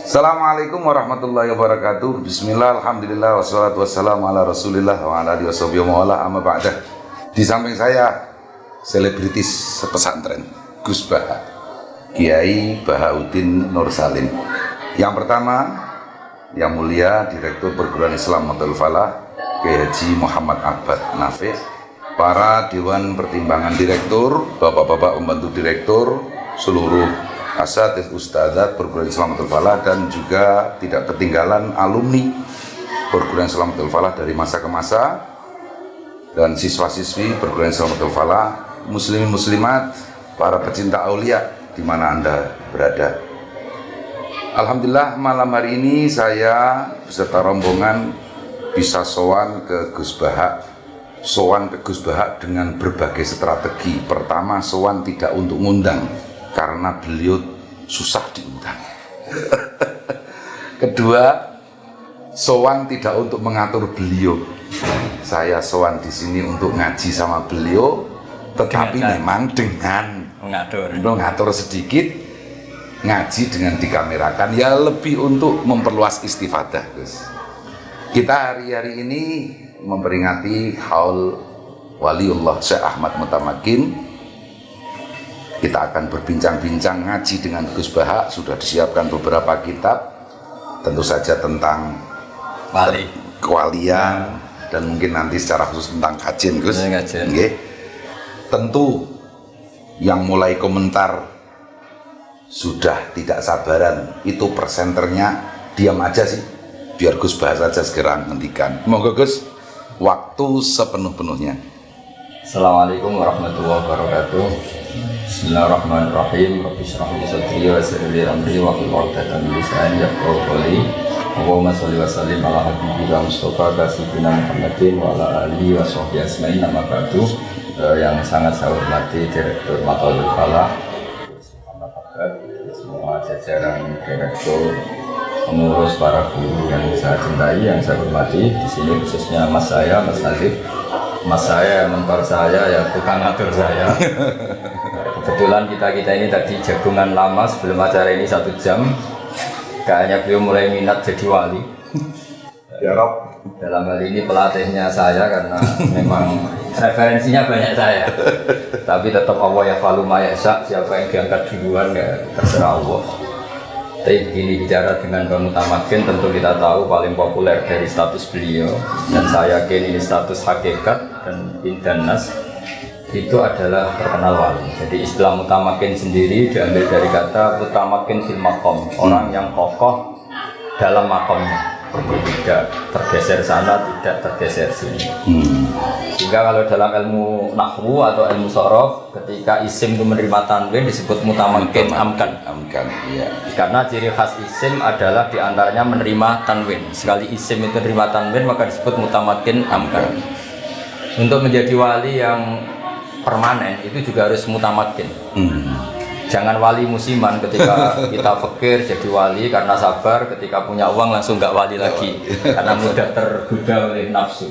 Assalamualaikum warahmatullahi wabarakatuh. Bismillah, alhamdulillah, wassalatu wassalamu ala rasulillah wa ala alihi washabihi wa ala amma ba'dah. Di samping saya selebritis pesantren Gus Baha, Kiai Bahauddin Nur Salim. Yang pertama, yang mulia Direktur Perguruan Islam Matul Falah Kiai Haji Muhammad Abad Nafi', para Dewan Pertimbangan Direktur, Bapak-bapak pembantu Direktur, seluruh Asatidz Ustadzat Perguruan Islam Matul Falah, dan juga tidak ketinggalan alumni Perguruan Islam Matul Falah dari masa ke masa, dan siswa-siswi Perguruan Islam Matul Falah, muslimin muslimat, para pecinta aulia di mana Anda berada. Alhamdulillah malam hari ini saya beserta rombongan bisa sowan ke Gus Baha. Sowan ke Gus Baha dengan berbagai strategi. Pertama, sowan tidak untuk ngundang karena beliau susah diundang. Kedua, sowan tidak untuk mengatur beliau. Saya sowan di sini untuk ngaji sama beliau, tetapi memang dengan mengatur sedikit, ngaji dengan dikamerakan, ya lebih untuk memperluas istifadah, Gus. Kita hari-hari ini memperingati haul Waliullah Syekh Ahmad Mutamakin. Kita akan berbincang-bincang ngaji dengan Gus Baha. Sudah disiapkan beberapa kitab, tentu saja tentang kewalian, dan mungkin nanti secara khusus tentang kajian, Gus. Okay. Tentu yang mulai komentar sudah tidak sabaran, itu presenternya diam aja sih, biar Gus Baha saja segera menghentikan. Monggo Gus, waktu sepenuh-penuhnya. Assalamualaikum warahmatullahi wabarakatuh. Bismillahirrahmanirrahim. Rabbi shrah li sadri wa yassir li amri wa hlul 'uqdatam min lisani yafqahu qawli. Allahumma shalli wa sallim ala habibina Mustafa sayyidina Muhammadin wa ala alihi wa sahbihi ajmain. Nama ba'du. Yang sangat saya hormati Direktur Matul Falah, semua jajaran direktur, pengurus, para guru yang saya cintai, yang saya hormati di sini, khususnya Mas saya, Mas Nazif. Mas saya, mentor saya, ya tukang ngatur saya. Kebetulan kita ini tadi jagungan lama sebelum acara ini 1 jam. Kayaknya beliau mulai minat jadi wali. Ya Rob. Dalam hal ini pelatihnya saya, karena memang referensinya banyak saya. Tapi tetap Allah yaf'alu ma yasha', siapa yang diangkat duluan ya terserah Allah. Tapi begini, bicara dengan Bang Mutamakin, tentu kita tahu paling populer dari status beliau, dan saya yakin ini status hakikat dan indanas, itu adalah terkenal wali. Jadi istilah Mutamakin sendiri diambil dari kata Mutamakin fil maqam, orang yang kokoh dalam makomnya, tidak tergeser sana, tidak tergeser sini. Sehingga kalau dalam ilmu nahwu atau ilmu sorof, ketika isim itu menerima tanwin disebut mutamakin amkan. Iya. Karena ciri khas isim adalah diantaranya menerima tanwin. Sekali isim itu menerima tanwin maka disebut mutamakin amkan. Untuk menjadi wali yang permanen itu juga harus mutamakin. Jangan wali musiman, ketika kita fakir jadi wali karena sabar, ketika punya uang langsung nggak wali lagi karena mudah tergoda oleh nafsu.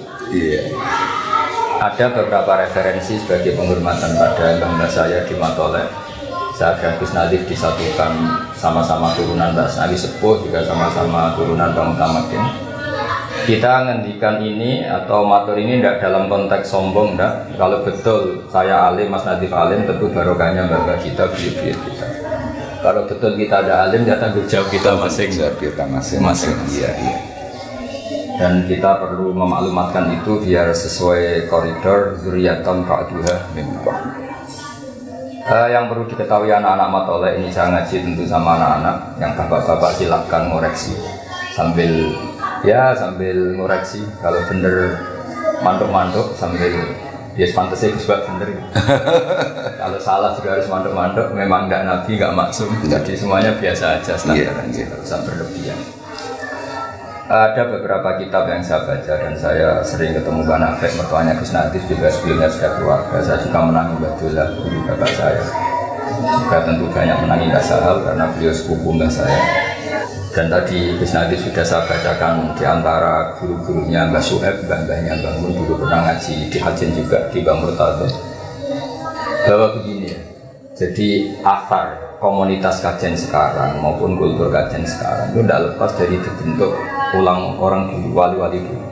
Ada beberapa referensi sebagai penghormatan pada bangsa saya di Matolek. Saya dan Gus Nadif disatukan, sama-sama turunan Mbak Nabi Sepuh, juga sama-sama turunan Bang Mutamakin. Kita ngendikan ini atau matur ini tidak dalam konteks sombong, enggak. Kalau betul saya alim, Mas Nadif alim, tentu barokahnya mbak kita, beliau kita. Kalau betul kita ada alim, ya tanggung jawab kita masing-masing. Iya. Dan kita perlu memaklumatkan itu biar sesuai koridor zuriyatan ba'duha min ba'd. Yang perlu diketahui anak-anak Matolek ini, saya ngaji tentu sama anak-anak, yang bapak-bapak silahkan ngoreksi sambil ngoreksi, kalau bener manduk-manduk sambil pantasnya Gus Baha bener. Kalau salah juga harus manduk-manduk, memang enggak nabi, enggak maksum. Jadi semuanya biasa aja, standar aja, tidak usah berlebihan. Ada beberapa kitab yang saya baca, dan saya sering ketemu Mbak Nafek, mertuanya Gus Nadif, juga sebelumnya sudah keluarga. Saya juga menangi Mbak Dola, guru bapak saya. Juga tentu banyak menangi Mbak Sahal karena beliau sepupu Mbak saya. Dan tadi Gus Nadif sudah saya bacakan di antara guru-gurunya Mbak Sueb, mbah-mbahnya Mbak Mun, dulu pernah ngaji di Hajen juga, di Bang Murtado. Bahwa begini ya, jadi athar komunitas kajian sekarang maupun kultur kajian sekarang itu tidak lepas dari dibentuk ulang orang dulu, wali-wali dulu.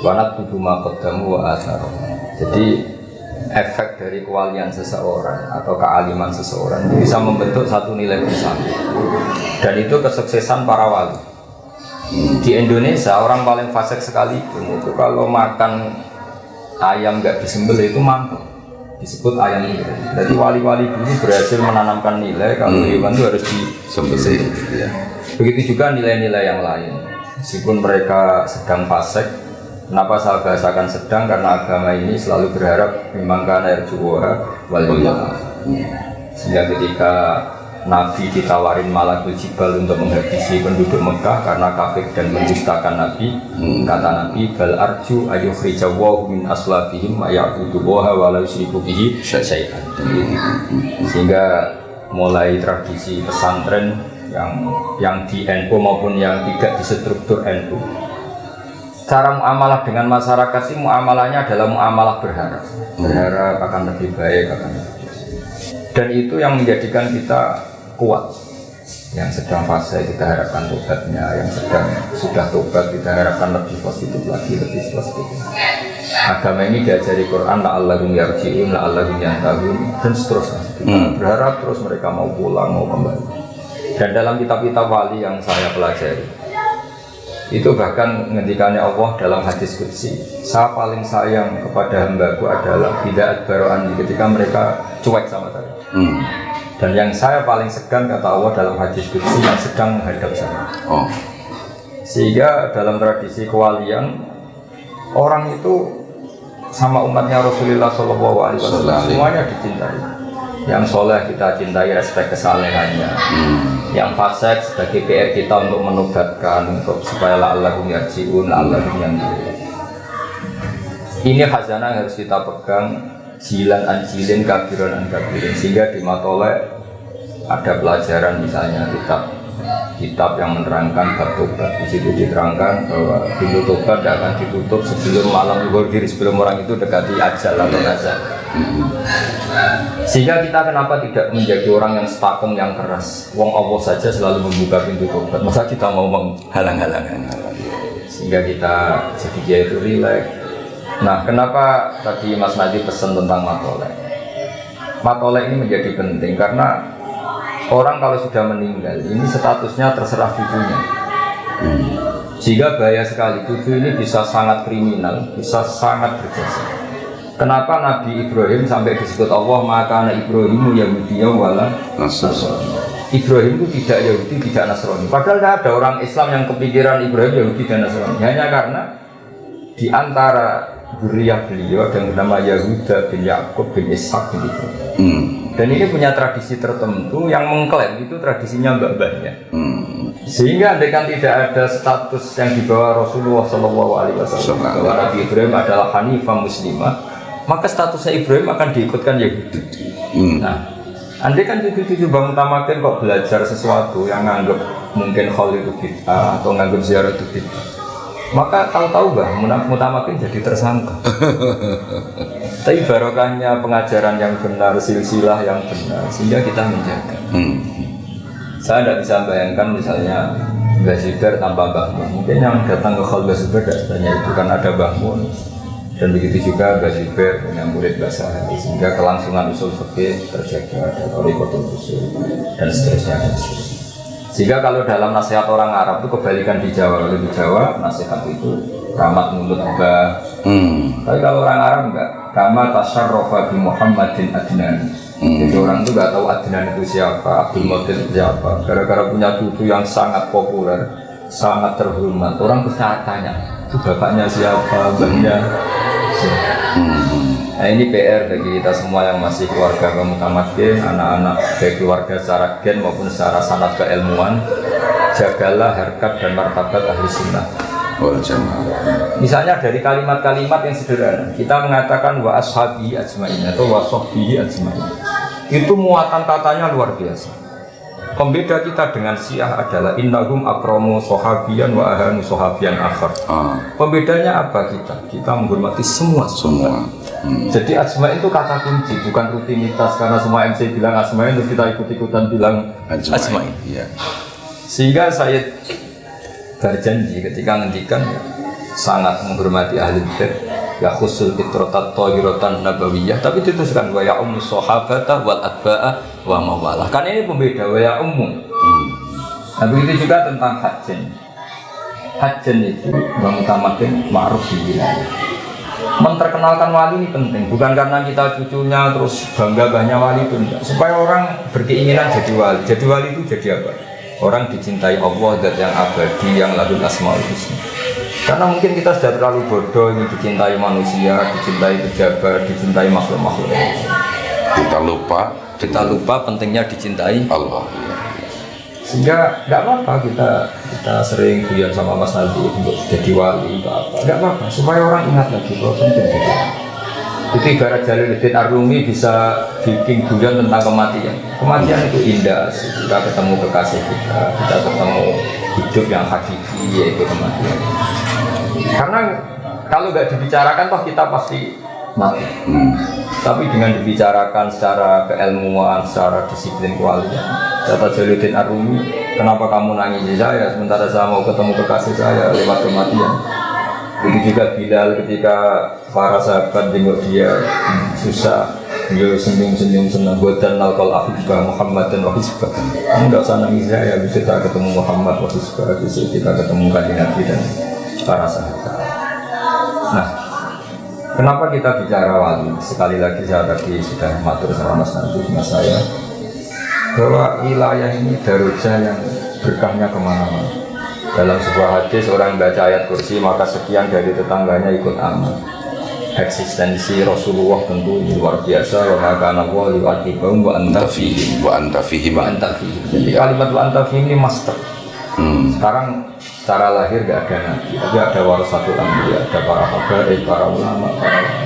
Wanat tubuh makodamu wa asaro. Jadi efek dari kewalian seseorang atau kealiman seseorang itu bisa membentuk satu nilai bersama. Dan itu kesuksesan para wali. Di Indonesia orang paling fasik sekalipun itu kalau makan ayam nggak disembelih itu mangkuk, disebut ayam itu. Jadi wali-wali dulu berhasil menanamkan nilai kalau hewan itu harus disembelih. Ya. Begitu juga nilai-nilai yang lain. Meskipun mereka sedang fasik, kenapa saya bahasakan sedang? Karena agama ini selalu berharap memang karena erjuwa wal sehingga ketika Nabi ditawarin Malakul Jibal untuk menghabisi penduduk Mekah karena kafir dan mendustakan Nabi, kata Nabi bal arju ayyukhrijawahu min aslabihim aya'budullaha wa la yusyriku bihi syai'an. Sehingga mulai tradisi pesantren yang di NU maupun yang tidak di struktur NU, cara muamalah dengan masyarakat sih muamalahnya adalah muamalah berharap akan lebih baik, dan itu yang menjadikan kita kuat. Yang sedang fase kita harapkan tobatnya, yang sudah tobat kita harapkan lebih positif lagi, lebih positif. Agama ini diajari Quran la'allahum yarji'un, la'allahum yantahun, dan seterusnya. Kita berharap terus mereka mau pulang, mau kembali. Dan dalam kitab-kitab wali yang saya pelajari, itu bahkan ngendikannya Allah dalam hadis qudsi, saya paling sayang kepada hambaku adalah tidak adbaro'an ketika mereka cuek sama saya. Dan yang saya paling segan, kata Allah dalam hadis qudsi, yang sedang menghadap saya. Sehingga dalam tradisi kewalian, orang itu sama umatnya Rasulullah SAW semuanya dicintai. Yang soleh kita cintai, respek kesalehannya. Yang fasik sebagai PR kita untuk menubatkan, untuk supaya la'allahum yarji'un, la'allahum yantahun. Ini khazanah yang harus kita pegang, jilan an jilin, kabiran an kabirin. Sehingga di Matolek ada pelajaran misalnya kitab yang menerangkan bab tobat. Di situ diterangkan bahwa pintu tobat tidak akan ditutup sebelum malam diri, sebelum orang itu dekati ajal atau azab. Sehingga kita kenapa tidak menjadi orang yang stakem, yang keras? Wong Allah saja selalu membuka pintu tobat, masa kita mau menghalang-halangan? Sehingga kita jadi dia itu rileks. Nah, kenapa tadi Mas Nadi pesan tentang Matolek? Matolek ini menjadi penting karena orang kalau sudah meninggal ini statusnya terserah cucunya. Sehingga bahaya sekali, cucu ini bisa sangat kriminal, bisa sangat berjasa. Kenapa Nabi Ibrahim sampai disebut Allah maka anak Ibrahimu Yahudiyah wala Nasrani. Ibrahim itu tidak Yahudi, tidak Nasrani. Padahal tidak ada orang Islam yang kepikiran Ibrahim Yahudi dan Nasrani. Hanya karena di antara zuriyah beliau ada yang bernama Yahuda bin Yakub bin Ishak bin Ibrahim. Dan ini punya tradisi tertentu yang mengklaim itu tradisinya mbah-mbahnya. Sehingga andaikan tidak ada status yang dibawa Rasulullah SAW bahwa Nabi Ibrahim adalah Hanifah Muslimah, maka statusnya Ibrahim akan diikutkan Yahudi. Nah, andaikan cucu-cucu Bang Tamakin kok belajar sesuatu yang nganggep mungkin Khalil itu bid'ah atau nganggep ziarah itu bid'ah, maka tahu-tahu Bang Mutamakin jadi tersangka. Tapi barokahnya pengajaran yang benar, silsilah yang benar, sehingga kita menjaga. Saya tidak bisa bayangkan misalnya Mbah Zubair tanpa Mbah Mun. Mungkin yang datang ke Khalil Mbah Zubair tidak sebanyak itu karena ada Mbah Mun. Dan begitu juga Mbah Zubair punya murid Mbah Sahari, sehingga kelangsungan usul fikih terjaga, ada thariqatul usul dan seterusnya. Sehingga kalau dalam nasihat orang Arab itu kebalikan di Jawa. Kalau di Jawa nasihat itu rahmat mulut Mbah. Tapi kalau orang Arab enggak, kama tasyarrafa bi Muhammadin Adnan. Jadi orang itu nggak tahu Adnan itu siapa, Abdul Muttalib itu siapa. Gara-gara punya cucu yang sangat populer, sangat terhormat, orang pasti tanya, itu bapaknya siapa, mbahnya siapa. Nah ini PR bagi kita semua yang masih keluarga mutamakin, anak-anak baik keluarga secara gen maupun secara sanad keilmuan, jagalah harkat dan martabat ahli sunnah. Misalnya dari kalimat-kalimat yang sederhana, kita mengatakan wa ashabi ajmain atau wa sahbihi ajmain. Itu muatan katanya luar biasa. Pembeda kita dengan Syiah adalah innahum akramu sahabiyan wa ahanu sahabiyan akhar. Pembedanya apa kita? Kita menghormati semua. Jadi Ajmain itu kata kunci, bukan rutinitas karena semua MC bilang Ajmain terus kita ikut-ikutan bilang Ajmain. Iya. Sehingga saya berjanji ketika ngendikan sangat menghormati ahli bait ya khusul fitratat thahiratan nabawiyah, tapi diteruskan wa ya ummus sahabata wal atba'a wa mawalah. Kan ini pembeda wa ya umum. Nah begitu juga tentang hajjen. Hajjen itu mengutamakan ma'ruf bil wilayah. Menterkenalkan wali ini penting, bukan karena kita cucunya terus banyak wali itu enggak. Supaya orang berkeinginan jadi wali. Jadi wali itu jadi apa? Orang dicintai Allah, zat yang abadi, yang lahul asmaul husna. Karena mungkin kita sudah terlalu bodoh ingin dicintai manusia, dicintai pejabat, dicintai makhluk-makhluk. Kita lupa pentingnya dicintai Allah. Ya. Sehingga nggak apa-apa kita sering guyon sama Mas Nabi untuk jadi wali untuk apa? Nggak apa-apa supaya orang ingat lagi bahwa penting jadi wali. Itu ibarat Jalaluddin Ar-Rumi bisa bikin guyon tentang kematian. Kematian itu indah, kita ketemu kekasih kita ketemu hidup yang hakiki yaitu kematian. Karena kalau nggak dibicarakan toh kita pasti mati. Tapi dengan dibicarakan secara keilmuan, secara disiplin kualitas. Kata Jalaluddin Ar-Rumi, kenapa kamu nangis saya sementara saya mau ketemu kekasih saya lewat kematian? Itu juga Bilal ketika para sahabat tengok dia susah, dia senyum-senyum senang. Buatan nalkal ahibah Muhammad dan wahisbah. Enggak usah nangis saya, bisa kita ketemu Muhammad wahisbah, bisa kita ketemu kanjeng Nabi dan para sahabat. Nah, kenapa kita bicara wali? Sekali lagi saya tadi sudah matur sama Mas Nanti, Mas saya, bahwa wilayah ini darujah yang berkahnya kemana-mana. Dalam sebuah hadis orang baca ayat kursi maka sekian dari tetangganya ikut aman. Eksistensi Rasulullah tentu luar biasa. Wa maka nawa liwatibahum wa anta fihim. Jadi kalimat wa anta fihim ini master. Sekarang secara lahir gak ada nabi, tapi ada warasatul anbiya, ada para habaib, para ulama,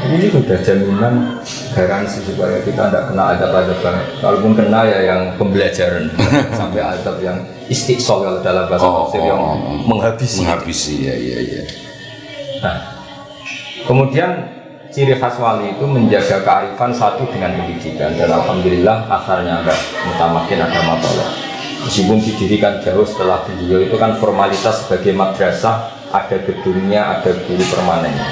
ini sudah jaminan garansi supaya kita tidak kena adab-adab banget. Kalaupun kena ya yang pembelajaran sampai adab yang istiqsal kalau dalam bahasa tafsir yang menghabisi. Ya. Nah, kemudian ciri khas wali itu menjaga kearifan satu dengan pendidikan, dan alhamdulillah asarnya ada mutamakin, ada matolah. Meskipun didirikan jauh setelah beliau itu kan formalitas sebagai madrasah, ada gedungnya, ada guru permanennya.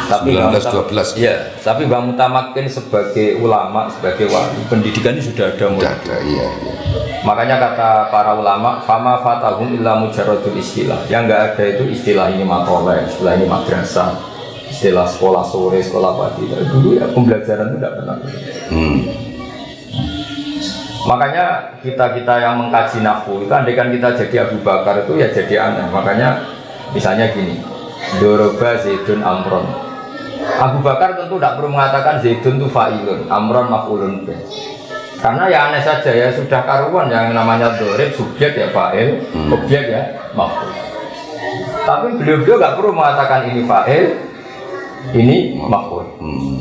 Tapi 1912. Ya, tapi Mbak Mutamakin sebagai ulama, sebagai wali, pendidikan ini sudah ada mulai. Iya. Makanya kata para ulama, fama fatahum illa mujarradul istilah. Yang enggak ada itu istilah ini matoleh, istilah ini madrasah, istilah sekolah sore, sekolah pagi. Dulu ya pembelajaran itu tidak pernah. Makanya kita yang mengkaji nahwu itu andaikan kita jadi Abu Bakar itu ya jadi aneh. Makanya misalnya gini, doroba Zaidun Amron. Abu Bakar tentu tidak perlu mengatakan Zaidun itu fa'ilun, Amron maf'ulun bih. Karena ya aneh saja ya, sudah karuan yang namanya dorib, subjek ya fa'il, objek ya maf'ul. Tapi beliau nggak perlu mengatakan ini fa'il, ini maf'ul.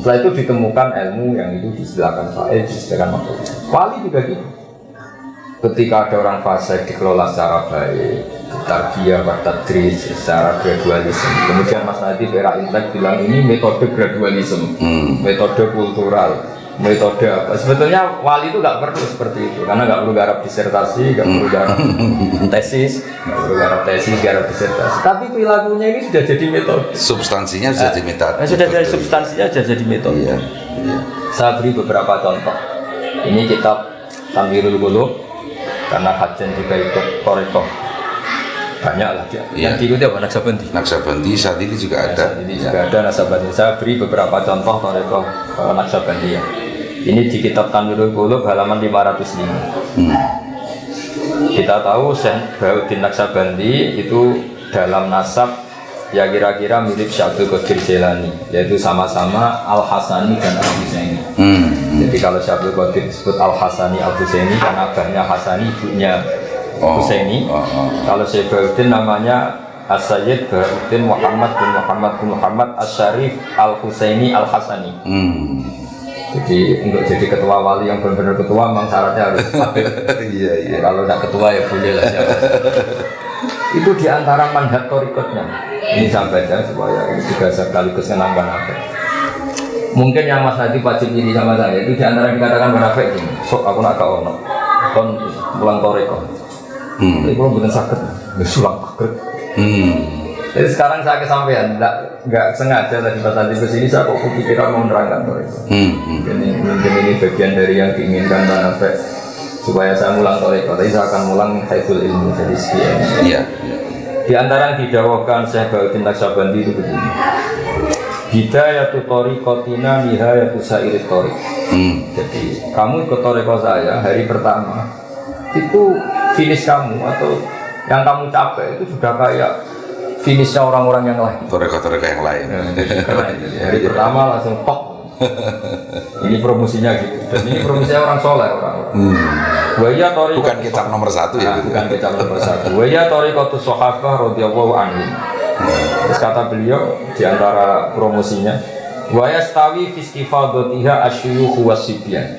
Setelah itu ditemukan ilmu yang itu disediakan fa'il, disediakan maf'ul. Wali juga gitu. Ketika ada orang fasik dikelola secara baik, tarbiyah, tadris, secara gradualisme. Kemudian Mas Nadif era intelek bilang ini metode gradualisme, metode kultural, metode apa? Sebetulnya wali itu nggak perlu seperti itu, karena nggak perlu garap disertasi, nggak perlu garap tesis, garap disertasi. Tapi perilakunya ini sudah jadi metode. Substansinya sudah jadi metode. Sudah jadi substansinya sudah jadi metode. Iya. Saya beri beberapa contoh. Ini kitab Tanwirul Qulub, karena Hajjan juga ikut Qorekoh. Banyak lah dia. Yang diikuti apa? Naksabandi saat ini juga ada. Ini juga ada Naksabandi. Saya beri beberapa contoh Qorekoh Naksabandi ya. Ini di kitab Tanwirul Qulub halaman 505. Kita tahu Syekh Bahauddin Naksabandi itu dalam nasab ya kira-kira mirip Syekh Abdul Qadir Jailani, yaitu sama-sama Al-Hasani dan Al-Husaini. Jadi kalau Syekh Abdul Qadir disebut Al-Hasani Al-Husaini karena abahnya Hasani, ibunya Husaini. Kalau Syekh Bahauddin namanya As-Sayyid Bahauddin Muhammad bin Muhammad As-Syarif Al-Husaini Al-Hasani. Jadi untuk jadi ketua wali yang benar-benar ketua memang syaratnya harus habib. Iya. Kalau tidak ketua ya boleh lah siapa. Itu diantara manhaj torikotnya. Ini saya baca supaya ini juga sekaligus menambah apa. Mungkin yang Mas Hadi wajib ini sama saya itu diantara yang dikatakan berafek gini. Sok aku nak kau ono, kon pulang toreko. Tapi kalau bukan sakit, sulang sakit. Jadi sekarang saya kesampaian, nggak sengaja tadi pas tadi kesini saya kok kepikiran mau menerangkan toreko. Mungkin ini bagian dari yang diinginkan berafek supaya saya mulang toreko. Tapi saya akan mulang haitsul ilmu jadi sekian. Iya. Di antara yang didakwakan Syekh Bahuddin Naqsyabandi itu begini. Hidayatu tariqatina nihayatu sairit tariq. Jadi kamu ikut tariqah saya hari pertama itu finish kamu atau yang kamu capai itu sudah kayak finishnya orang-orang yang lain. Toreko-toreko yang lain. Hari pertama langsung top. Ini promosinya gitu. Dan ini promosinya orang soleh orang-orang. Waya tariqah Bukan kecap nomor 1 ya. Bukan kecap nomor 1. Waya tariqatus sahabah radhiyallahu anhum. Terus kata beliau di antara promosinya, wa yastawi fi istifadatiha asyuyukh wasibyan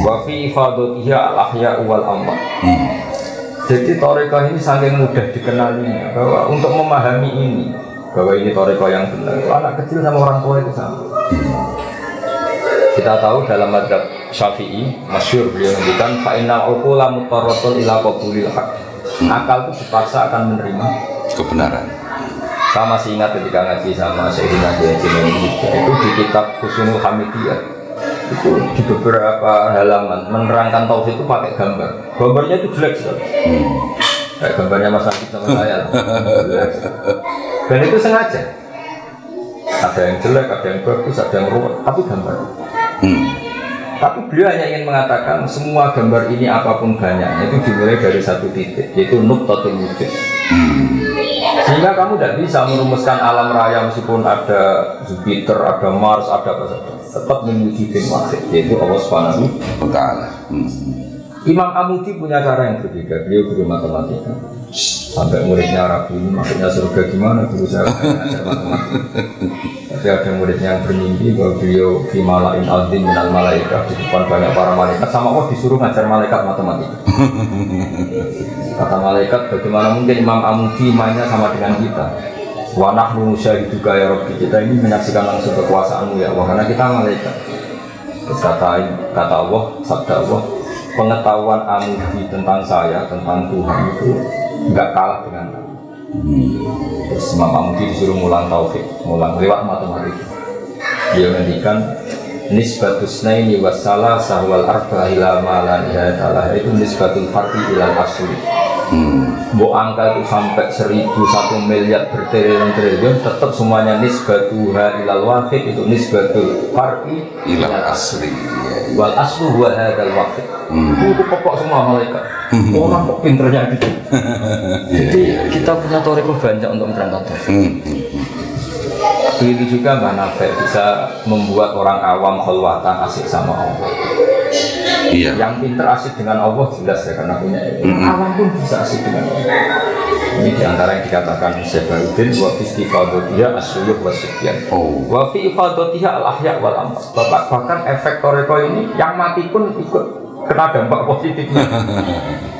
wa fi ifadatiha al-ahya wal amwat. Jadi tarekah ini saking mudah dikenalinya bahwa untuk memahami ini bahwa ini tarekah yang benar, anak kecil sama orang tua itu sama. Kita tahu dalam madzhab Syafi'i masyhur beliau menunjukkan fa innal uqula mutarratun ila qabulil haq. Akal itu dipaksa akan menerima Kebenaran. Saya masih ingat ketika ngaji sama Sayyidina Haji itu di kitab Husnul Hamidiyah itu di beberapa halaman menerangkan tauhid itu pakai gambar. Gambarnya itu jelek sekali. Kayak gambarnya Mas Akib sama saya. Dan itu sengaja. Ada yang jelek, ada yang bagus, ada yang ruwet, tapi gambar. Tapi beliau hanya ingin mengatakan semua gambar ini apapun banyaknya itu dimulai dari satu titik, yaitu nuqtatul wujud. Sehingga kamu tidak bisa merumuskan alam raya meskipun ada Jupiter, ada Mars, ada apa saja. Tetap mewujudin wahid, yaitu Allah Subhanahu wa Ta'ala. Imam Amudi punya cara yang berbeda. Beliau guru matematika. Sampai muridnya ragu ini maksudnya surga gimana? Guru saya mengajar matematika. Tapi ada muridnya yang bermimpi bahwa beliau di malain azim minal malaikat di depan banyak para malaikat sama Allah disuruh ngajar malaikat matematika. Kata malaikat, bagaimana mungkin Imam Amudi mainnya sama dengan kita? Wa nahnu syahiduka ya Rabbi, kita ini menyaksikan langsung kekuasaanmu ya Allah, karena kita malaikat. Terus kata Allah, sabda Allah, pengetahuan Amudi tentang saya, tentang Tuhan itu enggak kalah dengan kamu. Terus Imam Amudi disuruh ngulang tauhid, ngulang lewat matematika. Dia menghentikan nisbatus naini wassalah sahwal arba ila malan ihadalah, itu nisbatul fardi ilal asli. Bo angka itu sampai 1.000, 1 miliar bertriliun-triliun tetap semuanya nisbatuha ilal wahid, itu nisbatul fardi Ilal asli. wal aslu huwa hadzal wahid. Itu pokok semua malaikat. Orang kok pinternya gitu. Jadi kita punya toriko banyak untuk menerangkan. Begitu juga Mbak Nafek bisa membuat orang awam kholwatan asik sama Allah. Iya. Yang pinter asik dengan Allah jelas ya karena punya ilmu. Awam pun bisa asik dengan Allah. Ini diantara yang dikatakan Syekh Bahuddin wa fi istifadatiha asyuyukh wasibyan. Wa fi ifadatiha al-ahya wal amwat. Bahkan efek toriko ini yang mati pun ikut kena dampak positifnya.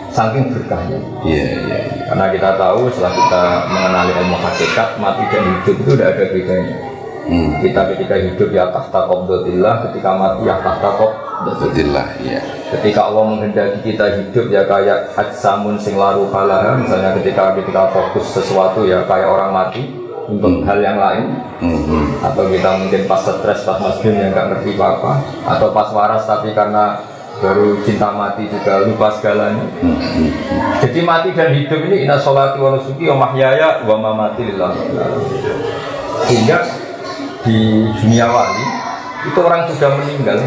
Saking berkahnya. Iya. Karena kita tahu setelah kita mengenali ilmu hakikat, mati dan hidup itu tidak ada bedanya. Kita ketika hidup ya tahta qabdatillah, ketika mati ya tahta qabdatillah. Iya. Ketika Allah menghendaki kita hidup ya kayak ajsamun sing laru falaha, misalnya ketika fokus sesuatu ya kayak orang mati untuk hal yang lain. Atau kita mungkin pas stres, pas masjid yang nggak ngerti apa-apa, atau pas waras tapi karena baru cinta mati juga lupa segalanya. Jadi mati dan hidup ini inna sholati wa nusuki wa mahyaya wa mamati lillah. Sehingga di dunia wali itu orang sudah meninggal,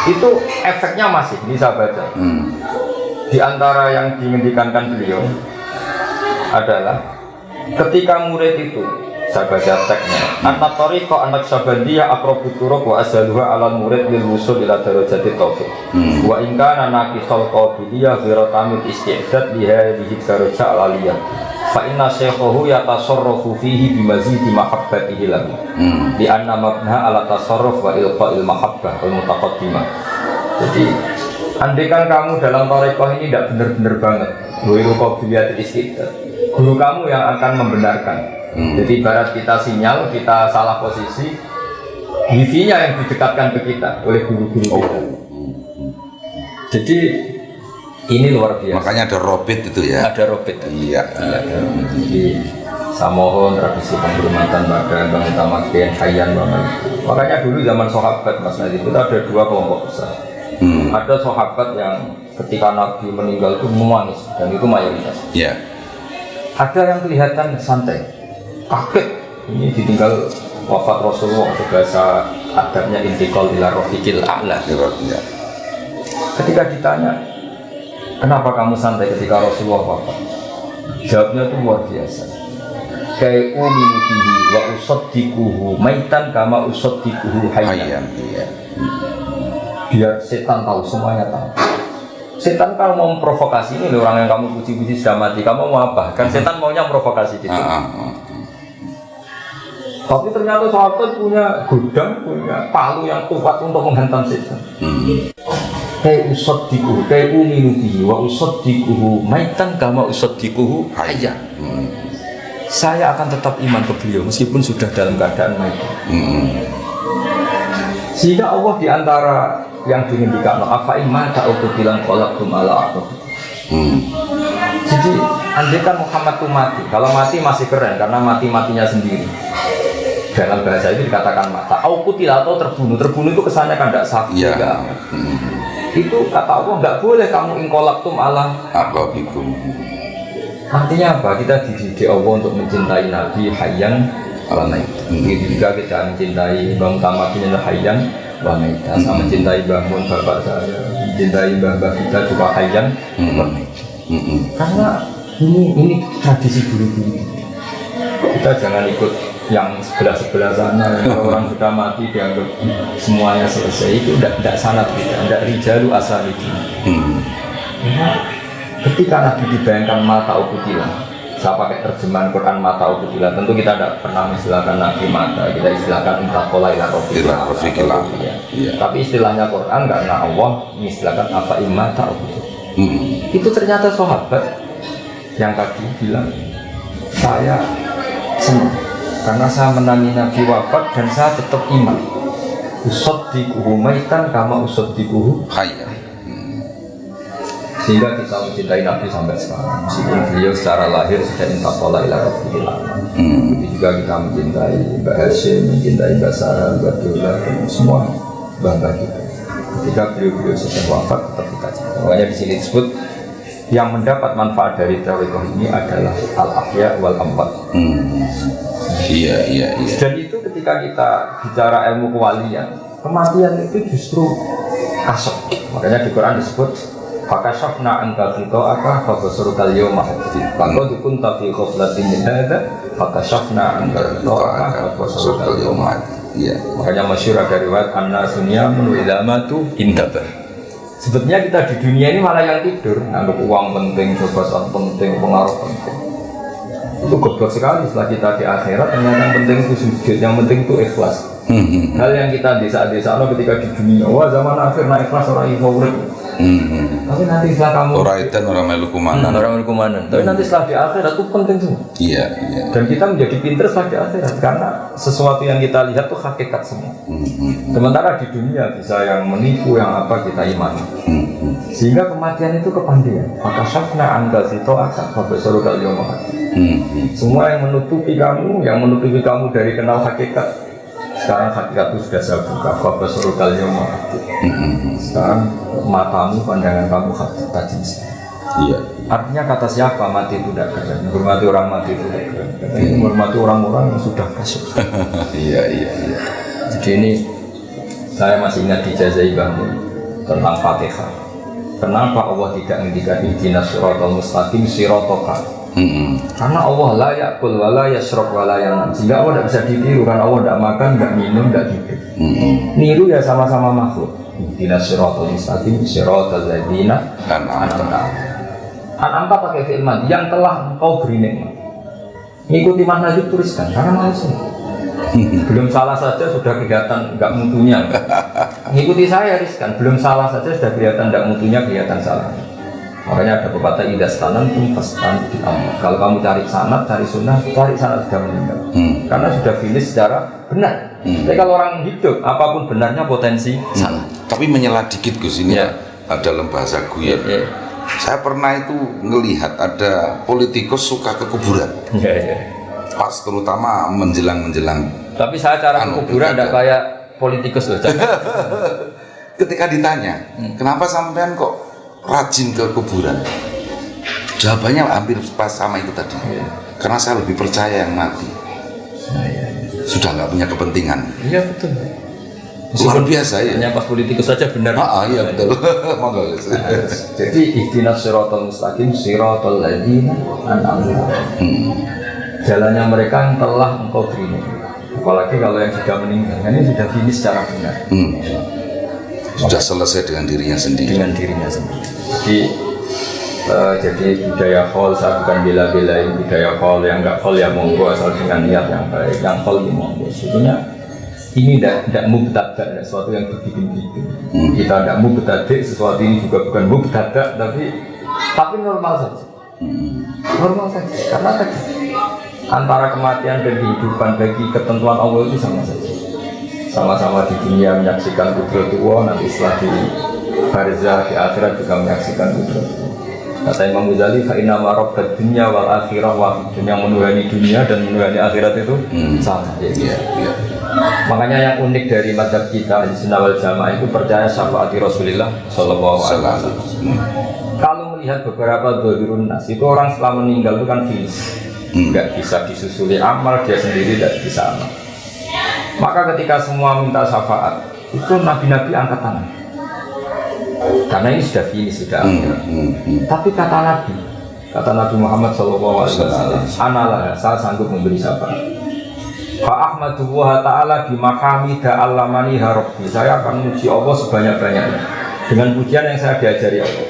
itu efeknya masih bisa baca. Di antara yang diinginkan beliau adalah ketika murid itu, saya baca teksnya, anak tariqah anak sabandiyah aqrabu turuq wa ashaluha alal murid lil wusul ila darajati tauhid wa in kana naqisal qabiliyah ghairu tamil isti'dad li hadhihi darajah aliyah fa inna shaykhahu yatasarrafu fihi bimazidi mahabbatihi lahu li anna mabnaha ala tasarruf wa ilqa'il mahabbah al mutaqaddimah. Jadi andaikan kamu dalam tariqah ini tidak benar-benar banget ghairu qabiliyah isti'dad, guru kamu yang akan membenarkan. Jadi ibarat kita sinyal, kita salah posisi, wifi-nya yang didekatkan ke kita oleh guru-guru kita. Jadi ini luar biasa. Makanya ada robit itu ya. Ada robit. Iya. Jadi saya mohon tradisi penghormatan pada Bang Utamaken, Hayyan, Bapak. Makanya dulu zaman sahabat Mas Nadif itu ada dua kelompok besar. Ada sahabat yang ketika Nabi meninggal itu menangis dan itu mayoritas. Iya. Ada yang kelihatan santai, kaget ini ditinggal wafat Rasulullah, bahasa adabnya intikal ila rafiqil a'la. Iya. Ketika ditanya, kenapa kamu santai ketika Rasulullah wafat? Jawabnya itu luar biasa. Kayak uminu bihi wa usaddiquhu maitan kama usaddiquhu hayyan. Iya. Biar setan tahu, semuanya tahu. Setan kalau mau memprovokasi ini orang yang kamu puji-puji sudah mati, kamu mau apa? Kan setan maunya memprovokasi gitu. Tapi ternyata sahabat punya gudang, punya palu yang kuat untuk menghantam setan. Kayak usaddiquhu, kayak uminu bihi wa usaddiquhu maitan kama usaddiquhu hayyan. Saya akan tetap iman ke beliau meskipun sudah dalam keadaan mati. Sehingga Allah diantara yang diinginkan apa iman tak utuh bilang kolak ala aku. Jadi andai kan Muhammad itu mati, kalau mati masih keren karena matinya sendiri. Dalam bahasa itu dikatakan mata. Aukutil atau terbunuh itu kesannya kan tidak sakit. Iya. Itu kata Allah nggak boleh kamu ingkolaktum ala Ababikum. Artinya apa? Kita dididik Allah untuk mencintai Nabi Hayyan wa Maitan. Begitu juga kita mencintai Bang Utamaken Hayyan wa Maitan. Sama mencintai Mbah Mun bapak saya, mencintai mbah kita juga Hayyan wa Maitan. Karena ini tradisi dulu-dulu. Kita jangan ikut yang sebelah sana, kalau orang sudah mati dianggap semuanya selesai. Itu tidak sanad kita, tidak rijalu asal itu. Ketika Nabi dibayangkan mata ukutilan, saya pakai terjemahan Quran mata ukutilan. Tentu kita tidak pernah istilahkan Nabi mata, kita istilahkan intakola ila rofiqil. Tapi istilahnya Quran karena Allah mengistilahkan apa imata ukutilan. Itu ternyata sahabat yang tadi bilang, saya senang karena saya menangi Nabi wafat dan saya tetap iman. Usaddiquhu maitan kama usaddiquhu hayyan. Sehingga kita mencintai Nabi sampai sekarang. Meskipun beliau secara lahir sudah intakola ila rafiqil a'la. Begitu juga kita mencintai Mbak Hashim, mencintai Mbak Sarah, Mbak Dola, dan semua bangga kita. Ketika beliau sudah wafat tetap kita cinta. Makanya di sini disebut yang mendapat manfaat dari tariqah ini adalah al-ahya wal amwat. Iya. Dan itu ketika kita bicara ilmu kewalian, kematian itu justru kasar. Makanya di Quran disebut fakashafna anka ghita'aka fabasaruka al-yawma hadid. Faqad kunta fi ghaflatin min hadza fakashafna anka ghita'aka fabasaruka al-yawma hadid. Iya. Makanya masyhur ada riwayat anna-sunya min idamatu intabah. Sebetulnya kita di dunia ini malah yang tidur, anggap uang penting, jabatan penting, pengaruh penting. Itu goblok sekali. Setelah kita di akhirat ternyata yang penting itu sujud, yang penting itu ikhlas. Hal yang kita desa-desa ketika di dunia, wah zaman akhir naik ikhlas orang favorit. Tapi nanti setelah kamu orang itu orang melu kumanan. Tapi nanti setelah di akhirat itu penting semua. Iya. Dan kita menjadi pintar setelah di akhirat karena sesuatu yang kita lihat itu hakikat semua. Sementara di dunia bisa yang menipu, yang apa kita imani. Sehingga kematian itu kepandian. Maka syafna anda sito akan babesaru kali omah. Semua yang menutupi kamu dari kenal hakikat. Sekarang hakikat itu sudah saya buka. Babesaru kali omah. Sekarang matamu, pandangan kamu tajam sekali. Iya. Artinya kata siapa mati itu tidak keren. Menghormati orang mati itu tidak keren. Katanya menghormati orang-orang yang sudah kasih. Iya. Jadi ini saya masih ingat dijazai bangun tentang Fatihah. Kenapa Allah tidak menghentikan ihdinas siratal mustaqim siratoka? Karena Allah la ya'kul wa la yashrab wa la yanam. Sehingga Allah tidak bisa ditiru karena Allah tidak makan, tidak minum, tidak tidur. Niru ya sama-sama makhluk. Ihdinas siratal mustaqim siratal ladzina an'amta. An'amta pakai fi'il madhi yang telah engkau beri nikmat. Ngikuti makna itu tuliskan karena manusia. Belum salah saja sudah kelihatan enggak mutunya. Ngikuti saya riskan, belum salah saja sudah kelihatan enggak mutunya, kelihatan salah. Makanya ada pepatah idas tanan pun fastan di amal. Kalau kamu cari sanad, cari sunnah sudah meninggal. karena sudah finish secara benar. Tapi kalau orang hidup, apapun benarnya potensi salah. Tapi menyela dikit Gus, ini Ya. dalam bahasa guyon. Saya pernah itu ngelihat ada politikus suka ke kuburan. Ya. Pas terutama menjelang Tapi saya cara ke kuburan tidak kayak politikus loh. ketika ditanya kenapa sampean kok rajin ke kuburan, jawabannya hampir pas sama itu tadi. Karena saya lebih percaya yang mati sudah nggak punya kepentingan. Iya betul. Luar biasa ya. Hanya pas politikus saja benar. Iya betul. Monggo. Jadi ihdinas siratal mustaqim siratal ladzina an'amta. Jalannya mereka yang telah engkau terima. Apalagi kalau yang sudah meninggal, ini sudah finish secara benar. Sudah selesai dengan dirinya sendiri. Jadi budaya khol, saya bukan bela-belain budaya khol, yang enggak khol ya monggo asal dengan niat yang baik, yang khol ya monggo. Sebetulnya ini tidak mubtada, sesuatu yang dibikin-bikin. Kita tidak mubtadi, sesuatu ini juga bukan mubtada, tapi normal saja. Normal saja, karena tadi antara kematian dan kehidupan bagi ketentuan Allah itu sama saja. Sama-sama di dunia menyaksikan kudrat Allah, nanti setelah di barzah di akhirat juga menyaksikan kudrat Allah. Kata Imam Ghazali, fa'inna ma'rabbat dunya wal akhirah wahid. Yang menuhani dunia dan menuhani akhirat itu sama. Makanya yang unik dari mazhab kita di Sunnah wal Jamaah itu percaya syafaati Rasulullah Sallallahu Alaihi Wasallam. Kalau melihat beberapa dzahirun nas itu orang setelah meninggal itu kan finish, nggak bisa disusuli amal, dia sendiri tidak bisa amal. Maka ketika semua minta syafaat itu nabi-nabi angkat tangan. Karena ini sudah finish, sudah akhir. Tapi kata Nabi Muhammad SAW, analah, saya sanggup memberi syafaat. Fa ahmadullah ta'ala bimahamida allamani harabbi. Saya akan memuji Allah sebanyak-banyaknya dengan pujian yang saya diajari Allah.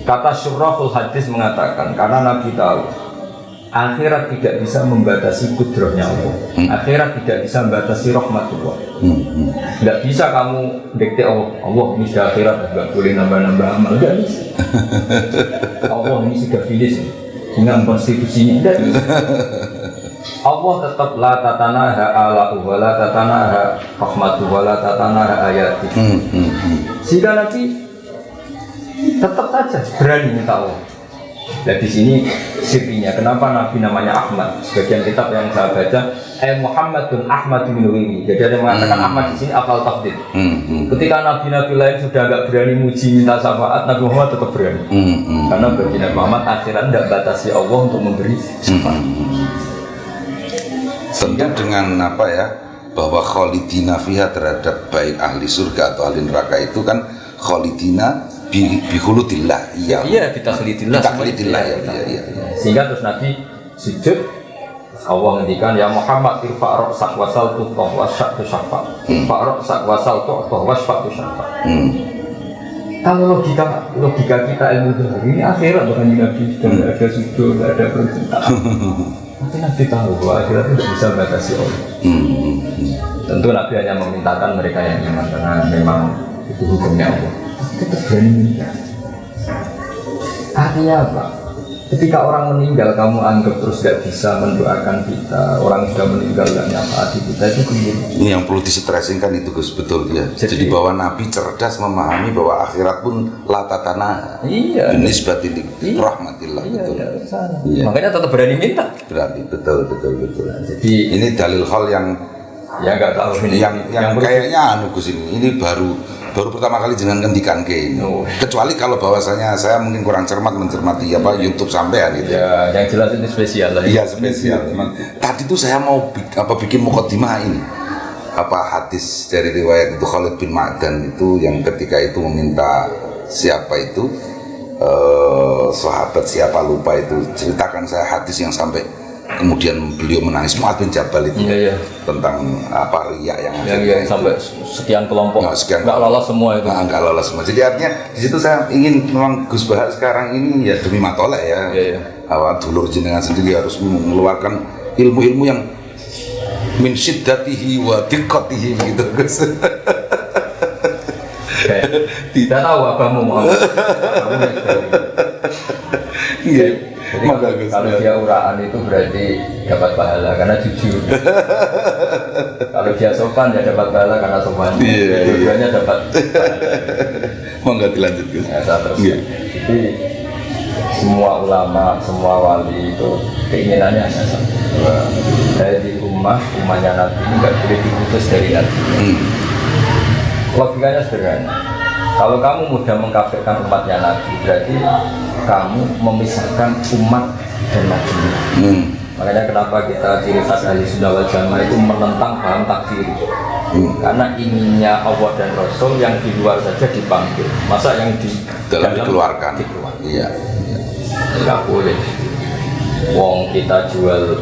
Kata Syurrahul Hadis mengatakan, karena Nabi tahu akhirat tidak bisa membatasi kudrahnya Allah. Akhirat tidak bisa membatasi rahmatullah. Tidak bisa kamu dikte Allah ini sudah akhirat, tidak boleh nambah-nambah amal. Tidak bisa. Allah ini sudah finish dengan konstitusinya. Tidak bisa. Allah tetap la tatanaha ala'u wa la tatanaha rahmatu wa la tatanaha ayati. Sehingga nanti tetap saja berani minta Allah. Dan di sini sirinya, kenapa Nabi namanya Ahmad? Sebagian kitab yang saya baca, Muhammadun Ahmad bin Wimi. Jadi ada yang mengatakan Ahmad di sini afal tafdil. Ketika nabi-nabi lain sudah agak berani muji minta syafaat, Nabi Muhammad tetap berani. Karena bagi Nabi Muhammad akhirat tidak batasi Allah untuk memberi syafaat. Tentu dengan apa ya, bahwa khalidina fiha terhadap baik ahli surga atau ahli neraka itu kan khalidina bihuludillah. Iya, bitakhlidillah. Ya. Sehingga terus Nabi sujud, Allah ngendikan ya Muhammad irfa' ra'sak wasal tuqtah wasya'tu syafa'. Irfa' ra'sak wasal tuqtah wasya'tu syafa'. Kalau logika kita ilmu ini akhirat bukan Nabi, tidak ada sujud, tidak ada permintaan. Tapi Nabi tahu bahwa akhirat tidak bisa batasi Allah. Tentu Nabi hanya memintakan mereka yang iman karena memang itu hukumnya Allah. Kita berani minta. Artinya apa? Ketika orang meninggal kamu anggap terus gak bisa mendoakan kita. Orang sudah meninggal gak nyafaati kita, itu kemudian. Ini yang perlu distressing kan itu Gus, betul ya. Jadi bahwa Nabi cerdas memahami bahwa akhirat pun latatana. Iya. Nisbatil rahmatillah. Iya, betul. Iya. Makanya tetap berani minta. Berarti betul. Jadi ini dalil hal yang nggak tahu ini. Yang kayaknya Gus ini baru pertama kali jenengan ngendikan ke ini. Kecuali kalau bahwasanya saya mungkin kurang cermat mencermati YouTube sampean gitu. Ya, yang jelas ini spesial lah. Iya, spesial. Tadi tuh saya mau bikin mukadimah ini. Hadis dari riwayat itu Khalid bin Ma'dan itu yang ketika itu meminta siapa itu sahabat siapa lupa itu, ceritakan saya hadis yang sampai kemudian beliau menangis. Mu'adz bin Jabal itu tentang riya yang sampai sekian kelompok nggak lolos semua itu. Nggak lolos semua. Jadi artinya di situ saya ingin memang Gus bahas sekarang ini ya demi matolek ya. Dulur jenengan sendiri harus mengeluarkan ilmu-ilmu yang min syiddatihi wa diqqatihi begitu Gus. Tidak tahu abamu mau. Iya. Jadi kalau dia uraan itu berarti dapat pahala karena jujur. Kalau dia sopan ya dapat pahala karena sopan. Dua-duanya dapat pahala. Mau nggak dilanjut Gus? Ya, terus. Jadi semua ulama, semua wali itu keinginannya hanya satu. Dari umatnya Nabi ini nggak boleh diputus dari Nabi. Logikanya sederhana. Kalau kamu mudah mengkafirkan umatnya Nabi, berarti kamu memisahkan umat dan Nabi. Makanya kenapa kita ciri khas ahli sunnah wal jamaah itu menentang paham takfir. Karena inginnya Allah dan Rasul yang di luar saja dipanggil, masa yang di dalam dikeluarkan. Iya. Tidak boleh. Wong kita jual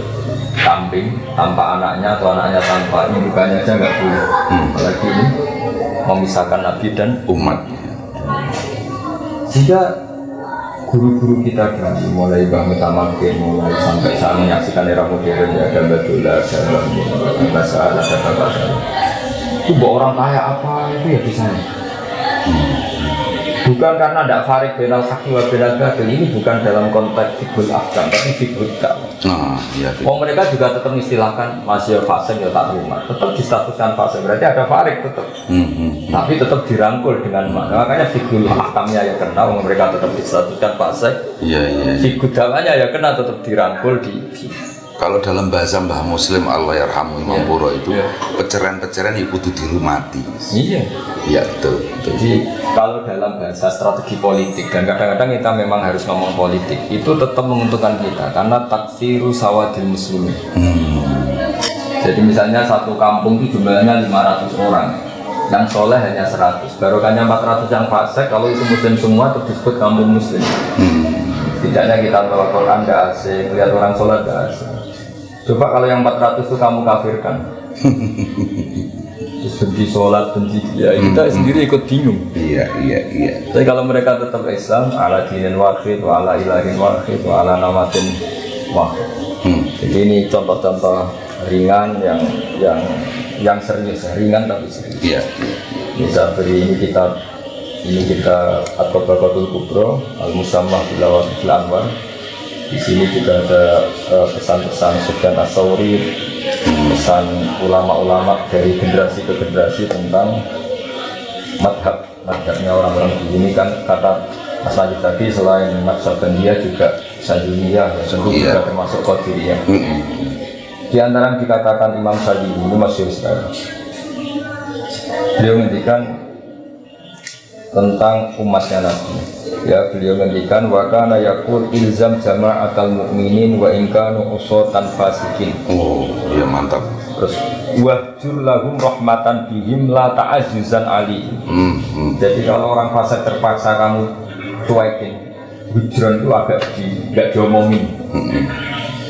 kambing tanpa anaknya atau anaknya tanpa ini bukannya aja nggak boleh. Apalagi ini memisahkan Nabi dan Umat. Sehingga guru-guru kita dari mulai Mbah Mutamakin mulai sampai saat menyaksikan era modern ya ada Batullah, ada Basal, ada Basal. Itu buat orang kaya apa itu ya bisa. Bukan karena tidak farik benal haki wa benal batil, ini bukan dalam konteks fikul ahkam tapi fikul dakwah. Iya. Mereka juga tetap istilahkan masih fasik ya tak rumah, tetap distatuskan fasik berarti ada farik tetap. Tapi tetap dirangkul dengan makanya fikul ahkamnya ya kena, mereka tetap distatuskan fasik. Iya. Fikul dakwahnya ya kena tetap dirangkul di. Kalau dalam bahasa Mbah Muslim Allah yarhamu Imam Puro itu peceraian-peceraian ya kudu dirumati. Iya betul. Jadi kalau dalam bahasa strategi politik dan kadang-kadang kita memang harus ngomong politik itu tetap menguntungkan kita karena taksiru sawadil muslimin. Jadi misalnya satu kampung itu jumlahnya 500 orang, yang soleh hanya 100, barokahnya 400 yang fasik. Kalau itu muslim semua itu disebut kampung muslim. Tidaknya kita bawa Quran tidak asing, lihat orang sholat tidak asing. Coba kalau yang 400 itu kamu kafirkan. Terus benci sholat, benci ya kita sendiri ikut bingung. Iya. Tapi kalau mereka tetap Islam, ala dinin wahid, wa ala ilahin wahid, wa ala namatin wahid. Jadi ini contoh-contoh ringan yang serius, ringan tapi serius. Iya. Bisa beri ini kita At-Tabaqatul Kubra Al-Musammah Bil Anwar. Di sini juga ada pesan-pesan Sufyan Ats-Tsauri, pesan ulama-ulama dari generasi ke generasi tentang madhabnya orang-orang di sini kan kata Mas Najib tadi selain madhab dia juga Sajuniyah ya, tentu juga termasuk Qadiriyah. Di antara yang dikatakan Imam Sajuni ini masyhur sekali. Beliau menghentikan tentang umatnya Nabi. Ya beliau ngendikan wa kana yaqul ilzam jama'atal mu'minin wa in kanu usatan fasikin. Iya mantap. Terus wahjur lahum rahmatan bihim la ta'azzuzan ali. Jadi kalau orang fasik terpaksa kamu cuekin, hujran itu agak enggak diomongin.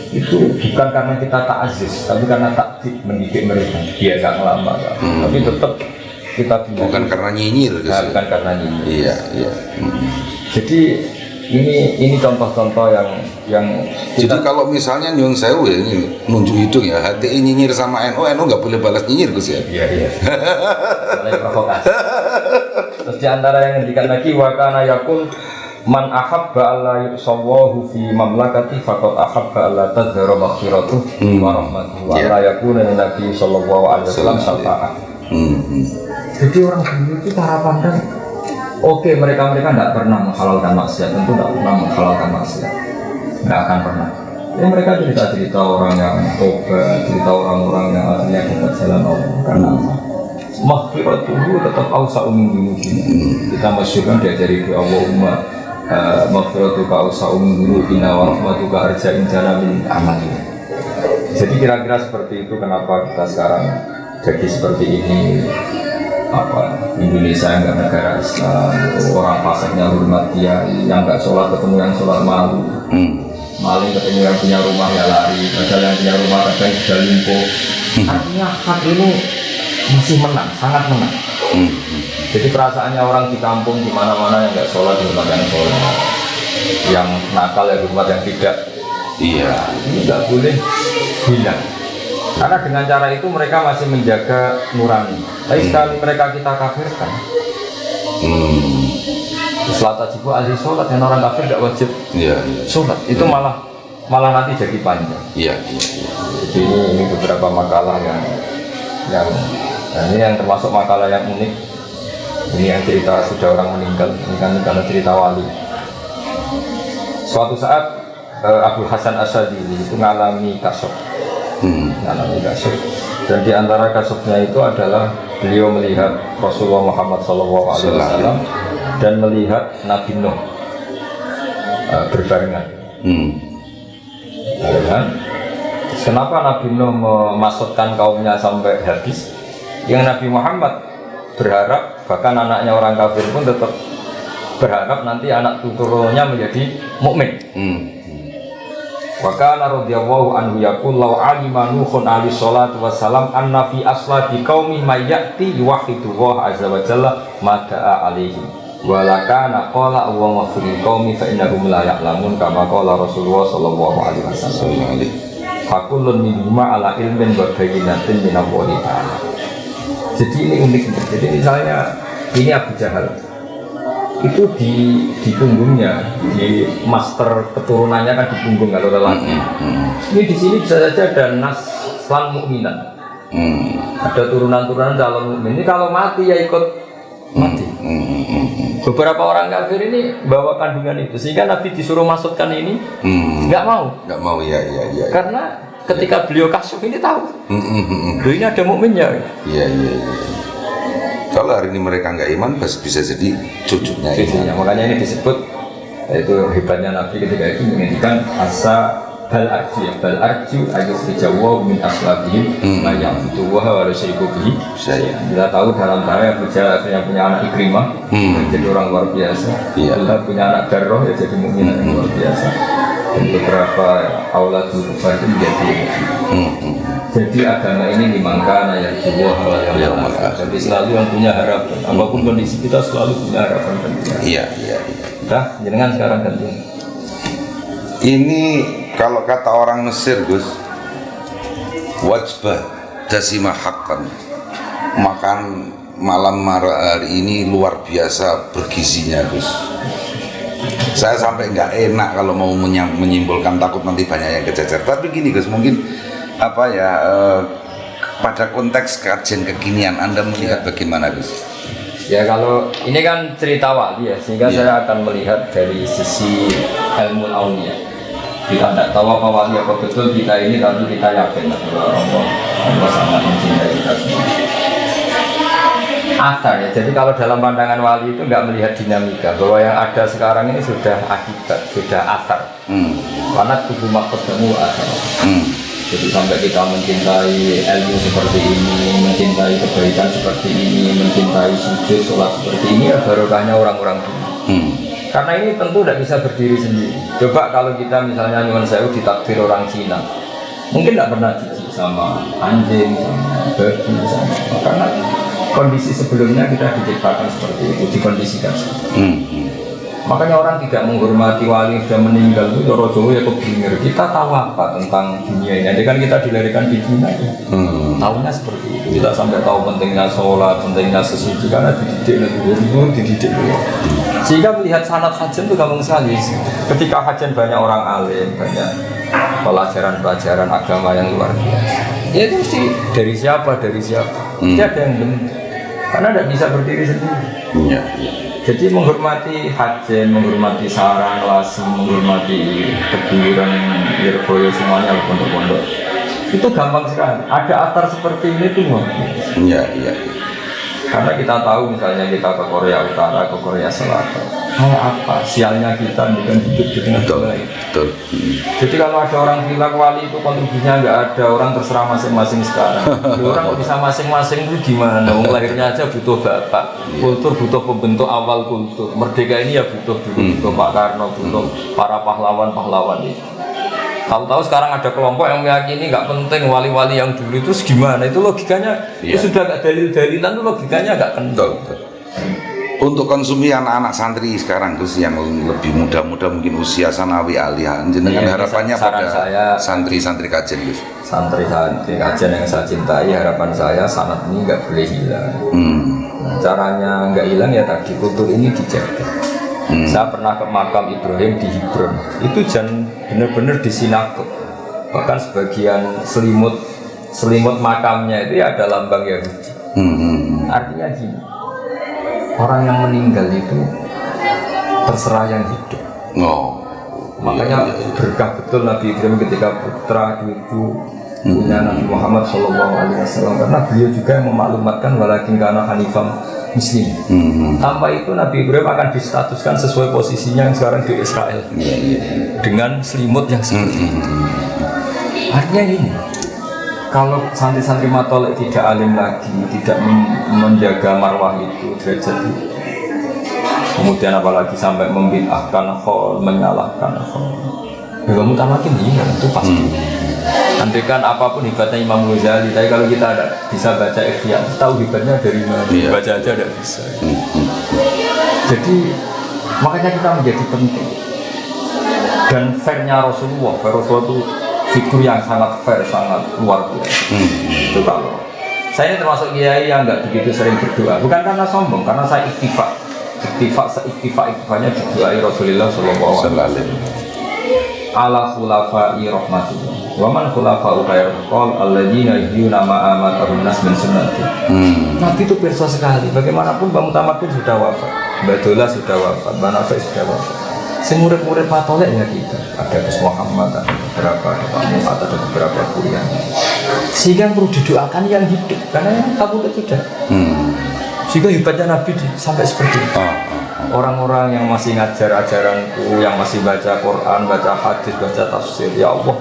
Itu bukan karena kita ta'aziz, tapi karena taktik mendidik mereka biar gak ngelamar. Tapi tetap kita bukan karena nyinyir bukan karena nyinyir. Iya. Jadi ini contoh-contoh yang jadi kalau misalnya nyuwun sewu ya ini nunjuk hidung ya HTI nyinyir sama NU nggak boleh balas nyinyir Gus ya. Iya. Mulai provokasi. Terus diantara yang ngendikan lagi wa kana yaqul man ahabba alla yusawahu fi mamlakati faqad ahabba alla tazhara maghfiratuhu wa rahmatuhu wa la yakuna nabi sallallahu alaihi wasallam syafa'ah. Jadi orang dulu itu cara pandang oke, mereka tidak pernah menghalalkan maksiat, tentu tidak pernah menghalalkan maksiat, nggak akan pernah. Jadi mereka cerita orang yang tobat, cerita orang-orang yang akhirnya dapat jalan Allah. Karena maghfirah itu tetap awsa'u min dzunubina. Kita masyhurkan diajari doa Allahumma maghfiratuka awsa'u min dzunubina wa rahmatuka arja'in jana min amalina. Jadi kira-kira seperti itu kenapa kita sekarang jadi seperti ini. Indonesia yang nggak negara Islam, orang pasiknya hormat dia, yang nggak sholat ketemu yang sholat malu, maling ketemu yang punya rumah ya lari, padahal yang punya rumah kadang sudah lumpuh. Artinya hak ini masih menang, sangat menang. Jadi perasaannya orang di kampung di mana-mana yang nggak sholat hormat yang sholat, yang nakal ya hormat yang tidak. Iya, ini nggak boleh hilang. Karena dengan cara itu mereka masih menjaga nurani. Tapi sekali mereka kita kafirkan, Salat wajib ahli sholat, yang orang kafir tidak wajib Iya. sholat. Itu malah nanti jadi panjang. Iya. Jadi ini beberapa makalah yang nah ini yang termasuk makalah yang unik. Ini yang cerita sudah orang meninggal. Ini kan karena cerita wali. Suatu saat Abu Hasan Asyadili itu mengalami kasuf. Dan di antara kasufnya itu adalah beliau melihat Rasulullah Muhammad SAW dan melihat Nabi Nuh berbarengan. Kenapa Nabi Nuh memasukkan kaumnya sampai habis? Yang Nabi Muhammad berharap, bahkan anaknya orang kafir pun tetap berharap nanti anak turunnya menjadi mukmin. Wa kana radhiyallahu anhu yaqul law alima nuhun alaihi salatu wassalam anna fi aslabi qaumi may ya'ti yuwahhidu wa azza wa jalla ma da'a alaihi wa la kana qala wa mafri qaumi fa innahum la ya'lamun kama qala Rasulullah sallallahu alaihi wasallam. Fakullun minhuma ala ilmin wa bayyinatin min Allah ta'ala. Jadi ini unik. Jadi misalnya ini Abu Jahal itu di punggungnya, di master keturunannya kan di punggung kalau lelaki. Ini di sini bisa saja ada nas lan mukminan. Ada turunan-turunan calon mukmin. Ini kalau mati ya ikut mati. Beberapa orang kafir ini bawa kandungan itu, sehingga Nabi disuruh masukkan ini, nggak mau ya. Karena ketika beliau kasuf ini tahu, ini ada mukminnya. Iya. Kalau hari ini mereka nggak iman, bisa jadi cucunya. Makanya ini disebut, itu hebatnya Nabi ketika itu menginginkan asa bal arju ayu fijawa min aslabihim mayang itu wah harus ikuti. Kita tahu dalam tarikh yang punya anak Ikrimah jadi orang luar biasa. Kita punya anak Darroh ya jadi mukmin yang luar biasa. Dan beberapa aulat berubah itu menjadi jadi agama ini dimangkana yang jiwa yang jadi selalu yang punya harapan apapun kondisi kita selalu punya harapan. Iya. Dah jenengan sekarang ganti. Ini kalau kata orang Mesir Gus, wajbah dasimah haqqan, makan malam hari ini luar biasa bergizinya Gus. Saya sampai nggak enak kalau mau menyimpulkan, takut nanti banyak yang kececer. Tapi gini Gus, mungkin pada konteks kajian kekinian Anda melihat bagaimana Gus? Ya kalau ini kan cerita wali ya, sehingga saya akan melihat dari sisi ilmu aulia. Kita tidak tahu apa wali apa betul kita ini, tapi kita yakin bahwa Allah sangat mencintai kita semua. Asar ya, jadi kalau dalam pandangan wali itu nggak melihat dinamika, bahwa yang ada sekarang ini sudah akibat, sudah asar. Karena tubuh maksudmu asar. Jadi sampai kita mencintai ilmu seperti ini, mencintai kebaikan seperti ini, mencintai sujud, sholat seperti ini, ya barokahnya orang-orang dulu. Karena ini tentu tidak bisa berdiri sendiri. Coba kalau kita misalnya nyuwun sewu ditakdir orang Cina, mungkin tidak pernah jijik sama anjing, sama babi, karena kondisi sebelumnya kita diciptakan seperti itu, dikondisikan. Makanya orang tidak menghormati wali yang sudah meninggal itu Joro Jowo ya kebingir. Kita tahu apa tentang dunia ini? Jadi kan kita dilahirkan di Cina ya. Tahunya seperti itu. Kita sampai tahu pentingnya sholat, pentingnya sesuci karena dididik sehingga melihat sanad hajan itu gampang sekali. Ketika hajan banyak orang alim, banyak pelajaran-pelajaran agama yang luar biasa. Ya itu mesti dari siapa? Tidak ada yang benar. Karena tidak bisa berdiri sendiri. Jadi menghormati hajen, menghormati sarang, lasi, menghormati keburan, Lirboyo semuanya pondok-pondok itu gampang sekali. Ada atar seperti ini tuh Iya. Karena kita tahu misalnya kita ke Korea Utara, ke Korea Selatan, kayak apa sialnya kita dengan hidup di tengah lain. Jadi kalau ada orang bilang wali itu kontribusinya nggak ada, orang terserah masing-masing sekarang. Orang kok bisa masing-masing itu gimana? Lahirnya aja butuh bapak, kultur butuh pembentuk awal kultur. Merdeka ini ya butuh Pak Karno, butuh para pahlawan-pahlawan itu. Tahu-tahu sekarang ada kelompok yang meyakini nggak penting wali-wali yang dulu itu gimana? Itu logikanya itu sudah nggak dalil-dalilan, itu logikanya nggak kental. Untuk konsumsi anak-anak santri sekarang Gus yang lebih muda-muda mungkin usia sanawi aliyah, jenengan harapannya pada santri-santri kajian Gus? Santri-santri kajian yang saya cintai, harapan saya sanad ini nggak boleh hilang. Nah, caranya nggak hilang ya tadi kultur ini dijaga. Saya pernah ke makam Ibrahim di Hebron. Itu benar-benar di sinagog. Bahkan sebagian selimut makamnya itu ada lambang Yahudi. Artinya gini, orang yang meninggal itu terserah yang hidup. Makanya berkah betul Nabi Ibrahim ketika putra cucu punya Nabi Muhammad SAW, karena beliau juga yang memaklumatkan walakin kana hanifam muslim. Tanpa itu Nabi Ibrahim akan distatuskan sesuai posisinya yang sekarang di Israel dengan selimut yang seperti itu. Artinya ini, kalau santri-santri matolek tidak alim lagi, tidak menjaga marwah itu, derajat itu, kemudian apalagi sampai membid'ahkan khol, menyalahkan khol, ya kamu tamakin itu pasti. Andaikan apapun hebatnya Imam Ghazali, tapi kalau kita ada bisa baca Ihya, tahu hebatnya dari mana, baca aja tidak bisa. Jadi makanya kita menjadi penting. Dan fairnya Rasulullah itu figur yang sangat fair, sangat luar biasa. Itu kalau saya ini termasuk kiai yang nggak begitu sering berdoa, bukan karena sombong, karena saya iktifaknya berdoai Rasulullah Sallallahu Alaihi Wasallam. Ala khulafai rahmatullah wa man khulafa'u khairul qol alladzina yuhyuna ma amatahum nas min sunnati. Nabi itu perso sekali. Bagaimanapun Mbak Mutamakin sudah wafat, Mbak Dola sudah wafat, Mbak Nafis sudah wafat. Murid-murid patolek ya kita. Ada Gus Muhammad, ada beberapa, ada Pak Muhammad, ada beberapa kuliah. Sehingga yang perlu didoakan yang hidup, karena yang kamu itu sudah. Sehingga hebatnya Nabi sampai seperti itu. Orang-orang yang masih ngajar ajaranku, yang masih baca Quran, baca hadis, baca tafsir, ya Allah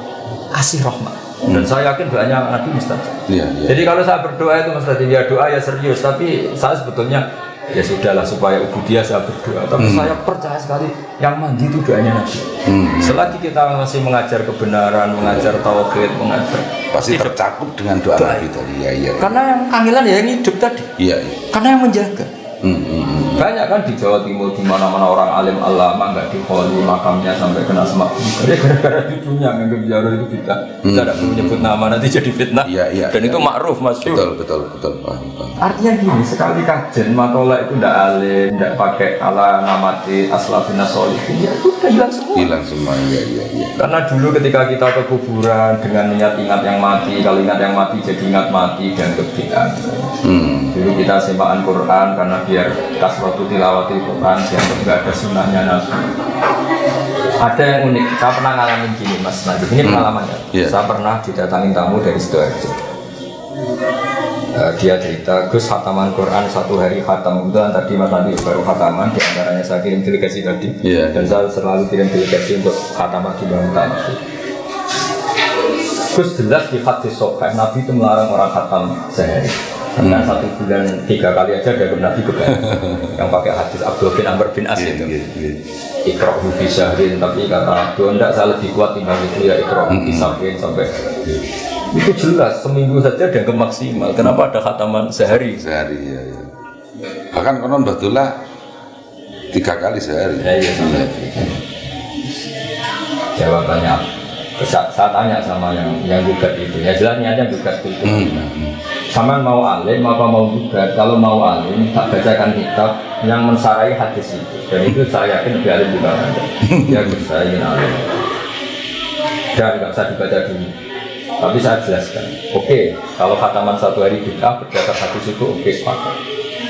kasih rahmat. Dan saya yakin doanya Nabi mustajab. Jadi kalau saya berdoa itu mustajab, ya doa ya serius. Tapi saya sebetulnya ya sudahlah supaya ubudiyah saya berdoa. Tapi saya percaya sekali yang mandi itu doanya Nabi. Selagi kita masih mengajar kebenaran, mengajar tauhid, mengajar pasti tercakup dengan doa Nabi tadi. Karena yang kangelan ya yang hidup tadi. Karena yang menjaga. Banyak kan di Jawa Timur di mana-mana orang alim alama nggak dikholi makamnya sampai kena semak. Gara-gara cucunya nganggap ziarah itu fitnah. Kita tidak perlu menyebut nama nanti jadi fitnah. Dan itu makruf masyhur. Betul. Artinya gini, sekali kajian matola itu tidak alim, tidak pakai ala namati aslafina solihin, ya udah hilang semua. Hilang semua. Karena dulu ketika kita ke kuburan dengan niat ingat yang mati, kalau ingat yang mati jadi ingat mati dan kebiasaan. Dulu kita semaan Quran karena biar kasrotu tilawati Quran, siapa nggak ada sunnahnya Nabi. Ada yang unik, saya pernah ngalamin gini Mas Najib, ini pengalamannya. Saya pernah didatangin tamu dari Sidoarjo. Dia cerita, Gus khataman Quran satu hari khatam. Kebetulan tadi Mas Najib baru khataman, di antaranya saya kirim delegasi tadi. Dan saya selalu kirim delegasi untuk khataman di Bangunan. Gus jelas di hadis Sahih, Nabi itu melarang orang khatam sehari. Karena 1 bulan 3 kali aja ada Nabi kebanyakan yang pakai hadis Abdul bin Amr bin As itu. Iqra'hu fi syahrin, tapi kata Abdul enggak, saya lebih kuat timbang itu ya Iqra'hu fi syahrin sampai itu jelas seminggu saja dan ke maksimal. Kenapa ada khataman sehari? Bahkan konon Batullah 3 kali sehari. Jawabannya saya tanya sama yang gugat itu, ya jelas niatnya gugat itu. Sama mau alim apa mau gugat? Kalau mau alim tak bacakan kitab yang mensarai hadis itu, dan itu saya yakin lebih alim juga Anda. Ya saya ingin alim dan nggak usah dibaca dulu, tapi saya jelaskan. Oke, kalau khataman 1 hari bid'ah berdasar hadis itu oke, sepakat.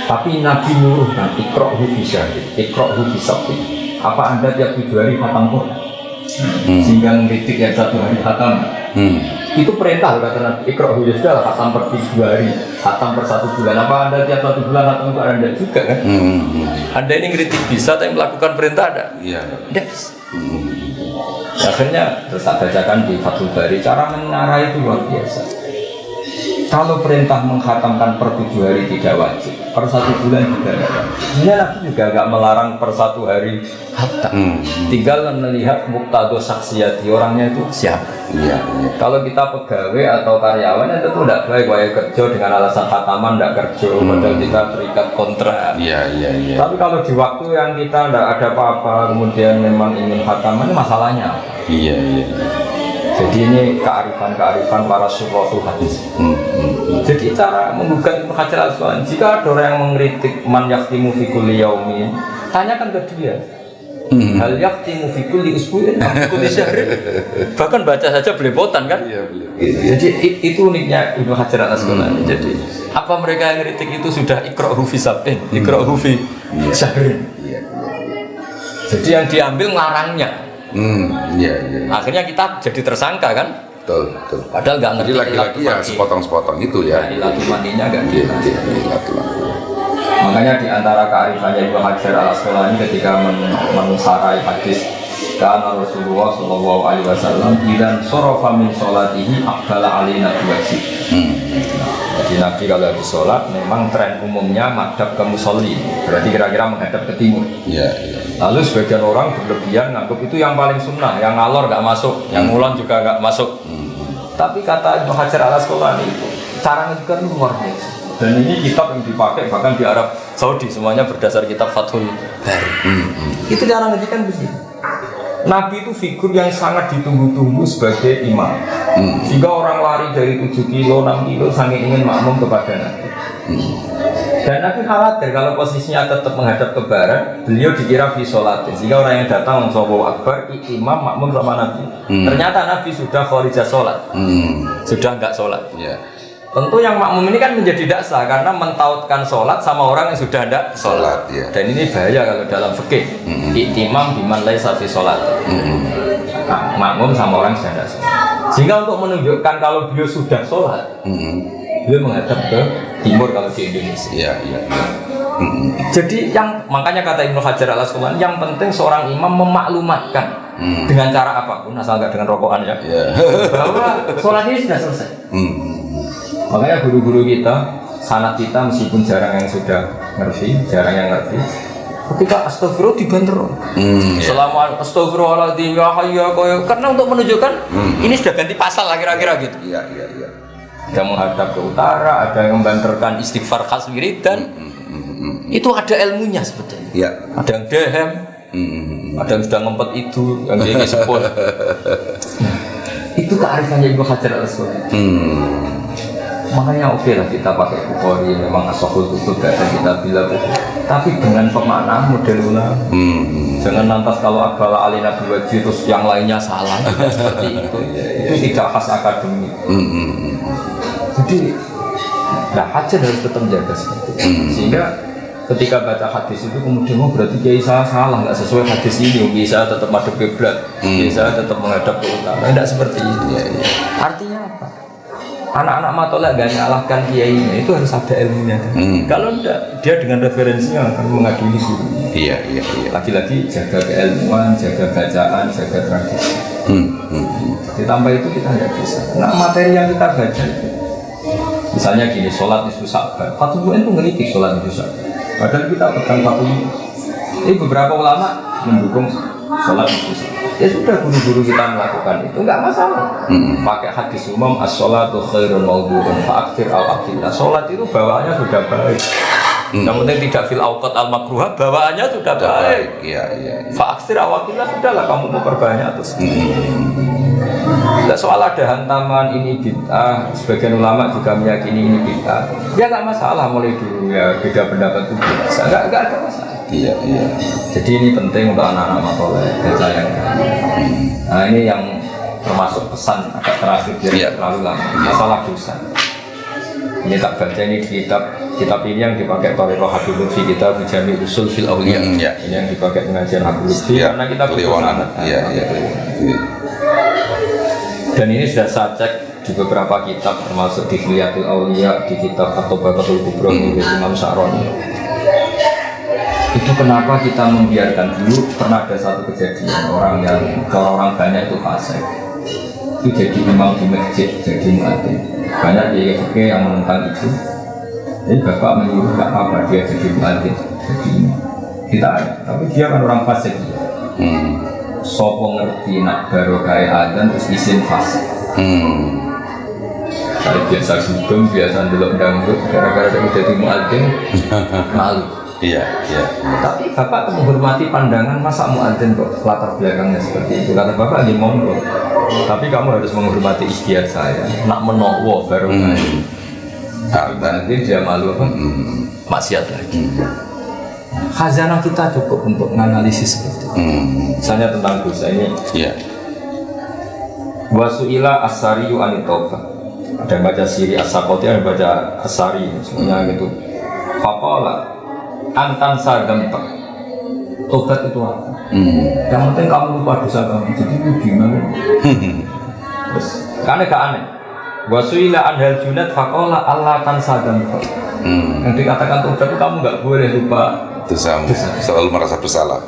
Tapi Nabi nuruhkan iqra'hu fi syahrin, iqra'hu fi sabtin. Apa Anda tiap 7 hari khatam Quran? Sehingga mengkritik yang 1 hari khatam. Itu perintah kata Nabi, iqra'hu ya sudah khatam per 7 hari, khatam per 1 bulan. Apa Anda tiap 1 bulan khatam untuk Anda juga kan? Anda ini kritik bisa, tapi melakukan perintah ada? Tidak bisa. Akhirnya terus saya bacakan di Fathul Bari, cara menyarai itu luar biasa. Kalau perintah menghatamkan per 7 hari tidak wajib, per 1 bulan juga tidak wajib. Ini Nabi juga nggak melarang per 1 hari hatam. Tinggal melihat muktado saksiyati, orangnya itu siapa. Kalau kita pegawai atau karyawan itu tidak baik wajib kerja dengan alasan khataman tidak kerja, padahal kita terikat kontrak. Tapi kalau di waktu yang kita tidak ada apa-apa, kemudian memang ingin khataman, masalahnya apa? Jadi ini kearifan para syurratul hadis. Jadi cara menggugat Ibnu Hajar Al-Asqalani, jika ada orang yang mengkritik man yaktimu fi kulli yaumin, tanyakan ke dia, Hal yaktimu fi kulli usbu'in kulli syahrin. Bahkan baca saja belepotan kan? Iya, boleh. Jadi itu uniknya Ibnu Hajar al-Asqalani. Jadi apa mereka yang kritik itu sudah iqra'u fi sab'in, iqra'u fi syahrin. Iya. Jadi yang diambil ngarangnya. Iya. Akhirnya kita jadi tersangka kan? Betul. Padahal nggak ngerti. Jadi laki-laki ya sepotong-sepotong itu ya. Laki mandinya nggak Iya, jelas. laki-laki. Makanya di antara kearifannya Ibnu Hajar al-Asqalani ketika mensarai hadis karena Rasulullah Shallallahu Alaihi Wasallam idan sorofa min sholatihi akbala alina biwajib. Jadi Nabi kalau habis sholat memang tren umumnya madhab ke musolli, berarti kira-kira menghadap ke timur. Iya. Lalu sebagian orang berlebihan nganggap itu yang paling sunnah, yang ngalor nggak masuk, yang ngulon juga nggak masuk. Tapi kata Ibnu Hajar al-Asqalani itu cara ngedikan luar biasa. Dan ini kitab yang dipakai bahkan di Arab Saudi, semuanya berdasar kitab Fathul Bari. Itu cara ngedikan begini. Nabi itu figur yang sangat ditunggu-tunggu sebagai imam. Sehingga orang lari dari 7 kilo, 6 kilo saking ingin makmum kepada Nabi. Dan Nabi khawatir kalau posisinya tetap menghadap ke barat, beliau dikira fi sholatin. Sehingga orang yang datang Allahu Akbar, imam makmum sama Nabi. Ternyata Nabi sudah kharijah sholat, sudah enggak sholat. Tentu yang makmum ini kan menjadi tidak sah karena mentautkan sholat sama orang yang sudah tidak sholat. Dan ini bahaya kalau dalam fikih. Iktimam biman laisa fi sholat. Makmum sama orang yang sudah tidak sholat. Sehingga untuk menunjukkan kalau beliau sudah sholat, beliau menghadap ke timur kalau di Indonesia. Jadi yang makanya kata Ibnu Hajar al-Asqalani, yang penting seorang imam memaklumatkan dengan cara apapun, asal nggak dengan rokokan ya, bahwa sholat ini sudah selesai. Makanya guru-guru kita, sanad kita meskipun jarang yang sudah ngerti, jarang yang ngerti. Ketika astagfirullah dibanter. Selama astagfirullahaladzim ya hayya karena untuk menunjukkan ini sudah ganti pasal lah kira-kira gitu. Iya. Ada menghadap ke utara, ada yang membanterkan istighfar khas wiridan. Itu ada ilmunya sebetulnya. Iya. Ada yang dehem, ada yang sudah ngempet itu, yang dia sepul. Itu kearifannya Ibnu Hajar al-Asqalani. Makanya oke lah kita pakai Bukhari, memang asahul kutub dan kita bilang tapi dengan pemaknaan model ulama. Jangan lantas kalau akbala alina biwajib terus yang lainnya salah. Seperti itu tidak khas akademik. Jadi Hajar harus tetap menjaga seperti itu. Sehingga ketika baca hadis itu kemudian berarti kiai saya salah, nggak sesuai hadis ini. Bisa tetap madhab kiblat, bisa tetap menghadap ke utara. Tidak seperti itu. Artinya apa? Anak-anak matolak gak nyalahkan kiainya, itu harus ada ilmunya. Kalau enggak, dia dengan referensinya akan mengadili guru. Iya. Lagi-lagi jaga keilmuan, jaga bacaan, jaga tradisi. Ditambah itu kita nggak bisa. Nah materi yang kita baca itu, misalnya gini, sholat nisfu Sya'ban. Fathul Mu'in itu ngeritik sholat nisfu Sya'ban. Padahal kita pegang Fathul Mu'in. Ini beberapa ulama mendukung sholat nisfu Sya'ban. Ya sudah guru-guru kita melakukan itu nggak masalah. Pakai hadis umum as-sholatu khairun maudhu'un fa'akthir al-aqillah. Sholat itu bawaannya sudah baik. Yang penting tidak fil awqat al-makruhah, bawaannya sudah baik. Iya. Fa'akthir al-aqillah sudahlah kamu memperbanyak terus. Soal ada hantaman ini bid'ah, sebagian ulama juga meyakini ini bid'ah. Ya nggak masalah mulai dulu ya beda pendapat itu biasa. Nggak ada masalah. Iya. Jadi ini penting untuk anak-anak matoleh baca yang nah ini yang termasuk pesan agak terakhir biar terlalu lama. Masalah dosa. Ini tak baca ini di kitab ini yang dipakai Thariqah Habib Lutfi, kita Jami' Usul fil Awliya. Ini yang dipakai pengajian Habib Lutfi karena kita butuh sanad. Dan ini sudah saya cek di beberapa kitab termasuk di Hilyatul Awliya, di kitab At-Tabaqatul Kubra oleh Imam Sa'roni. Itu kenapa kita membiarkan dulu. Pernah ada satu kejadian orang banyak itu fasik itu jadi imam di masjid, jadi muadzin. Banyak di FK yang menentang itu. Jadi bapak menyuruh tak apa dia jadi muadzin, jadi imam. Kita ada, tapi dia kan orang fasik. Sopo ngerti nak barokah adzan terus izin fasik. Saya biasa sugeng, biasa ndelok dangdut, gara-gara saya jadi muadzin malu. Iya. Tapi bapak menghormati pandangan masa muadzin kok latar belakangnya seperti itu. Kata bapak ini monggo. Tapi kamu harus menghormati ikhtiar saya. Nak menowo baru nanti dia malu apa? Maksiat lagi. Khazanah kita cukup untuk menganalisis seperti itu. Misalnya tentang dosa ini. Iya. Wasu'ila as-sariyu anitauba. Ada yang baca siri as-sakoti, ada yang baca as-sari, semuanya gitu. Faqala antan sadamta. Tobat itu apa? Yang penting kamu lupa dosa kamu. Jadi itu gimana? Terus, karena gak aneh. Wasu'ila anhal junat faqala Allah tan sadamta. Yang dikatakan tobat itu kamu gak boleh lupa Dosa, selalu merasa bersalah.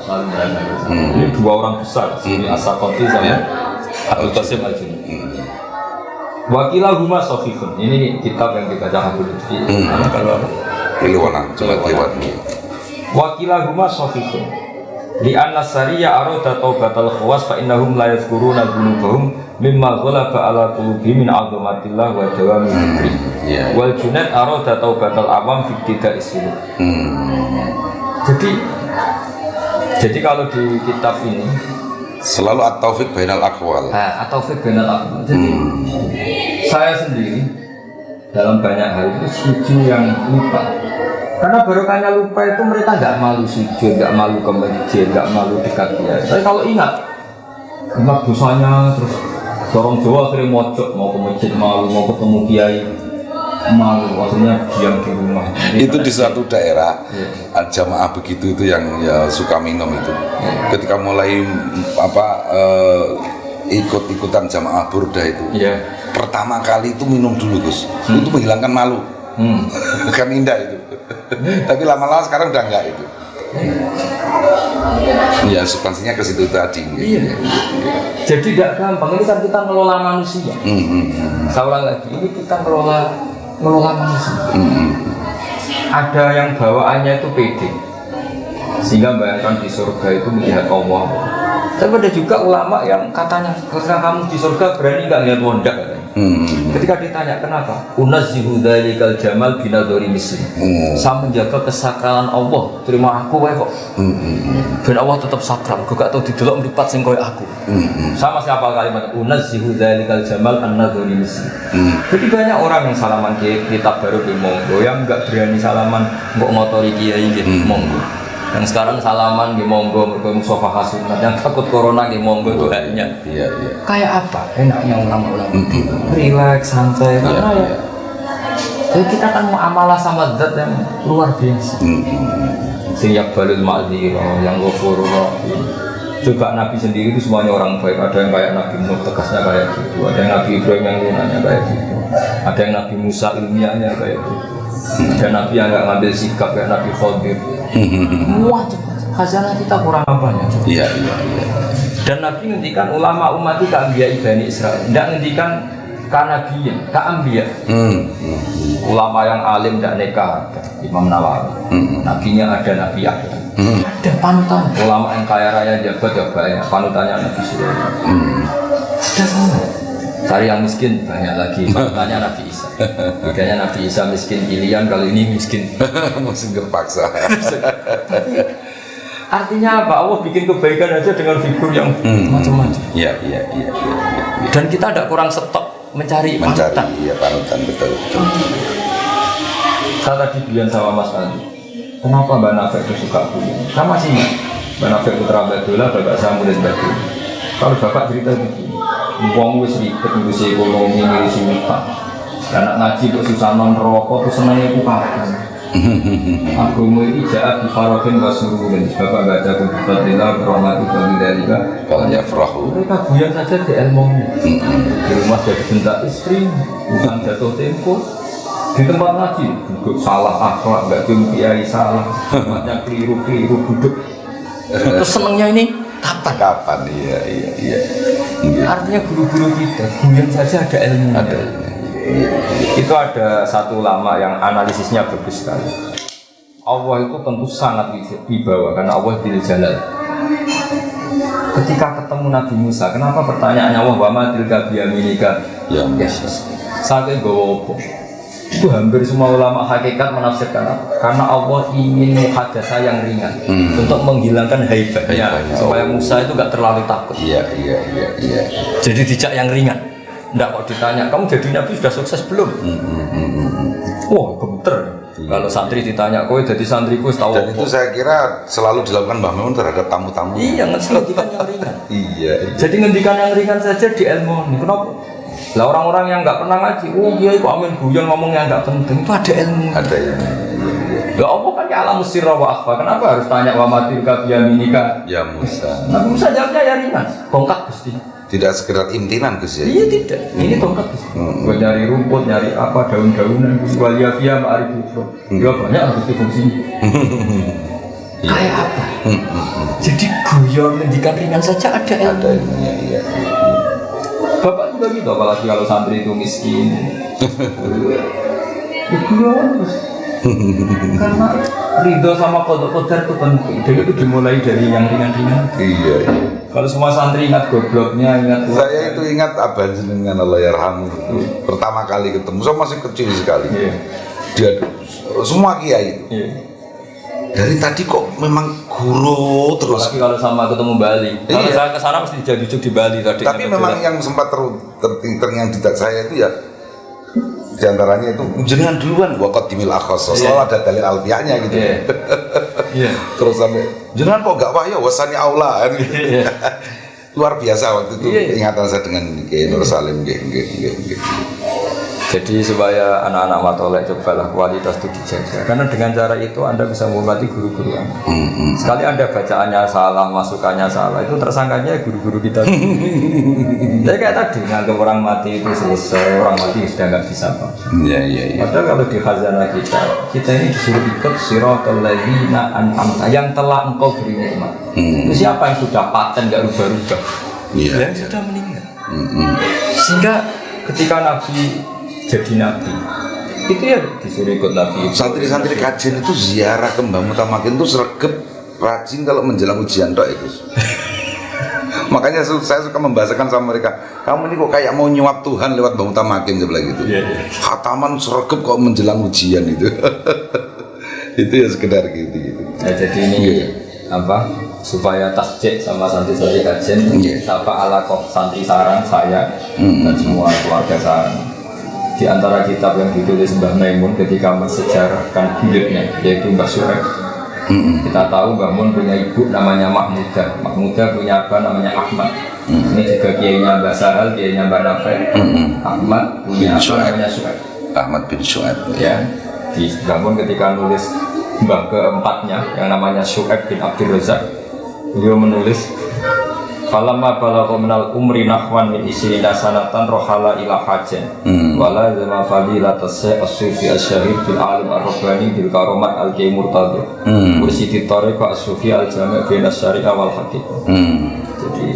Ini dua orang besar, siri as-sakoti sama Abdul Qasim al-Junani. Wakilah huma sahihun. Ini kitab yang dibaca Habib Lutfi. Keliwanan, cuma lewat. Wakilah huma sahihun. Li anna sariya arada taubatal khawas fa innahum la yadhkuruna dzunubahum mimma ghalaba ala qulubihim min 'azamatillah wa dawami dzikri. Wal junad arada taubatal awam fi ibtida'is suluk. Jadi kalau di kitab ini selalu at-taufiq bainal aqwal. At-taufiq bainal aqwal. Jadi saya sendiri dalam banyak hal itu setuju yang lupa. Karena barokahnya lupa itu mereka nggak malu sujud, nggak malu ke masjid, nggak malu dekat dia. Tapi kalau ingat dosanya terus dorong Jawa akhirnya mojok mau ke masjid malu, mau ketemu kiai malu, akhirnya diam di rumah. Itu di suatu daerah jamaah begitu itu yang ya suka minum itu. Ketika mulai ikut-ikutan jamaah burda itu, pertama kali itu minum dulu Gus, itu menghilangkan malu. Kan indah itu. Tapi lama-lama sekarang udah enggak itu. Ya substansinya ke situ tadi. Iya. Jadi tidak gampang. Ini kan kita ngelola manusia. Saya ulang lagi, ini kita ngelola manusia. Ada yang bawaannya itu pede, sehingga bayangkan di surga itu melihat Allah. Tapi ada juga ulama yang katanya, ketika kamu di surga berani nggak lihat wondak? Ketika ditanya kenapa, unazzihu dzalikal jamal binadzari misli. Saya menjaga kesakralan Allah, terima aku wae kok. Ben Allah tetap sakral, gue gak tau didelok mripat sing koyo aku. Sama siapa kalimat unazzihu dzalikal jamal an-nadzari misli. Jadi banyak orang yang salaman kitab baru di monggo, yang enggak berani salaman mbok motori kiai nggih monggo. Yang sekarang salaman di monggo mergo musafa hasunat, yang takut corona di monggo itu hanya. Iya. Kayak apa enaknya ulama-ulama relax santai karena ya jadi kita kan muamalah sama zat yang luar biasa. Siyak balul ma'dzirah yang ghafurur rahim. Coba Nabi sendiri itu semuanya orang baik. Ada yang kayak Nabi Nuh tegasnya kayak gitu, ada yang Nabi Ibrahim yang lunanya kayak gitu, ada yang Nabi Musa ilmiahnya kayak gitu, ada Nabi yang nggak ngambil sikap kayak Nabi Khadir. Wah, khazanah kita kurang apanya? Iya. Dan Nabi ngendikan ulama umat itu keambiya Bani Israil, tidak ngendikan kanabiyin, keambiya. Ulama yang alim tidak nekah, Imam Nawawi. Nabinya ada Nabi Yahya. Ada panutan. Ulama yang kaya raya jabat ya banyak, panutannya Nabi Sulaiman. Ada semua. Cari yang miskin banyak lagi, panutannya Nabi Isa. Bedanya Nabi Isa miskin pilihan, kalau ini miskin terpaksa. Artinya apa? Allah bikin kebaikan aja dengan figur yang macam-macam. Iya. Dan kita tidak kurang stok mencari panutan. Iya, panutan betul. Saya tadi bilang sama Mas Andi, kenapa Mbak Nafek itu suka punya? Sama sih, Mbak Nafek putra Badola, bapak saya murid Badola. Kalau bapak cerita begini, uang wis ribet ngurusi ekonomi, ngurusi utang. Anak ngaji kok susah non rokok, terus senangnya itu kapan? Agama ini jahat di farohin wasuruhin. Bapak baca Fadillah berahmati Fadillah kalau ya farahu. Mereka buyar saja di ilmunya. Di rumah jadi bentak istri, bukan jatuh tempo. Di tempat ngaji, duduk salah akhlak, nggak kiai salah, tempatnya keliru duduk. Terus senangnya ini kapan? Iya. Artinya guru-guru kita buyar saja ada ilmunya. Itu ada satu ulama yang analisisnya bagus sekali. Allah itu tentu sangat wibawa karena Allah bil jalal. Ketika ketemu Nabi Musa, kenapa pertanyaannya Allah wa ma tilka biyaminika? Ya Yesus. Sampai gowo opo. Itu hampir semua ulama hakikat menafsirkan apa? Karena Allah ingin muhadasah yang ringan untuk menghilangkan haibatnya supaya Musa itu gak terlalu takut. Iya. Jadi dijak yang ringan. Nggak kok ditanya, kamu jadi nabi sudah sukses belum? Wah, gemeter. Kalau santri ditanya, kowe jadi santriku tahu Dan itu saya kira selalu dilakukan Mbah Mun terhadap tamu-tamu. Iya, ngendikan yang ringan. Iya. Jadi ngendikan yang ringan saja di ilmu. Kenapa? Lah orang-orang yang nggak pernah ngaji, oh iya itu amin guyon ngomong yang nggak penting, itu ada ilmu. Ada ilmu. Ya Allah kan ya alam sirra wa akhfa. Kenapa harus tanya wa matilka biyaminika? Ya Musa. Nabi Musa jawabnya ya ringan, tongkat Gusti. Tidak sekedar imtinan Gus ya. Iya tidak, ini tongkat Gusti. Buat nyari rumput, nyari apa daun-daunan, waliyafia ma'arifufro. Ya banyak harus difungsinya. Kayak apa? Jadi guyon ngendikan ringan saja ada ilmu. Ada ilmunya, iya. Bapak juga gitu, apalagi kalau santri itu miskin. Ya guyon terus. Karena ridho sama kodok-kodar itu penting. Jadi itu dimulai dari yang ringan-ringan. Iya. Kalau semua santri ingat gobloknya, ingat Saya itu ingat abang jenengan Allah yarhamu. Pertama kali ketemu, saya masih kecil sekali. Iya. Dia semua kiai itu. Iya. Dari tadi kok memang guru terus. Apalagi kalau sama ketemu Bali. Kalau Iya. saya kesana mesti jadi di Bali tadi. Tapi memang yang sempat terngiang di saya itu ya diantaranya itu jenengan duluan wakot dimil akhos. Selalu ada dalil alfiahnya gitu. Iya. Iya. Terus sampai jenengan kok gak wahya wasani aula kan. Iya. Luar biasa waktu itu Iya. ingatan saya dengan Kiai Nur Salim nggih. Jadi supaya anak-anak matolek cobalah kualitas itu dijaga. Karena dengan cara itu Anda bisa menghormati guru-guru Anda. Sekali Anda bacaannya salah, masukannya salah, itu tersangkanya guru-guru kita. Jadi kayak tadi, nganggap orang mati itu selesai, orang mati sudah nggak bisa apa. Iya. Padahal kalau di khazanah kita ini disuruh ikut siratal ladzina an'amta yang telah engkau beri nikmat. Itu siapa yang sudah paten nggak rubah-rubah? Iya. Yang sudah meninggal. Sehingga ketika Nabi jadi nabi itu ya disuruh ikut nabi. Santri-santri kajian itu ziarah ke Mbah Mutamakin itu sregep rajin kalau menjelang ujian tok itu. Makanya saya suka membahasakan sama mereka, kamu ini kok kayak mau nyuap Tuhan lewat Mbah Mutamakin sebelah gitu. Khataman sregep kok menjelang ujian itu. Itu ya sekedar gitu. Nah, jadi ini apa supaya tasjid sama santri-santri kajian apa ala kok santri sarang saya dan semua keluarga sarang. Di antara kitab yang ditulis Mbah Maimun ketika mensejarahkan hidupnya yaitu Mbah Su'aib. Kita tahu Mbah Mun punya ibu namanya Mahmudah. Mahmudah punya apa namanya Ahmad. Ini juga kiainya Mbah Sahal, kiainya Mbah Nafi. Ahmad punya apa namanya Su'aib. Ahmad bin Su'aib. Ya. Di Mbah Mun ketika nulis mbah keempatnya yang namanya Su'aib bin Abdul Razak, beliau menulis falamma balagha minal umri nahwan min isrina sanatan rohala ila hajjan wala zama fadilatas as-sufi asy-syahid bil alim ar-rabbani bil karomat al-qiyy murtadhi mursidi tariq as-sufi al-jami' bain asy-syari'ah wal haqiqah. Jadi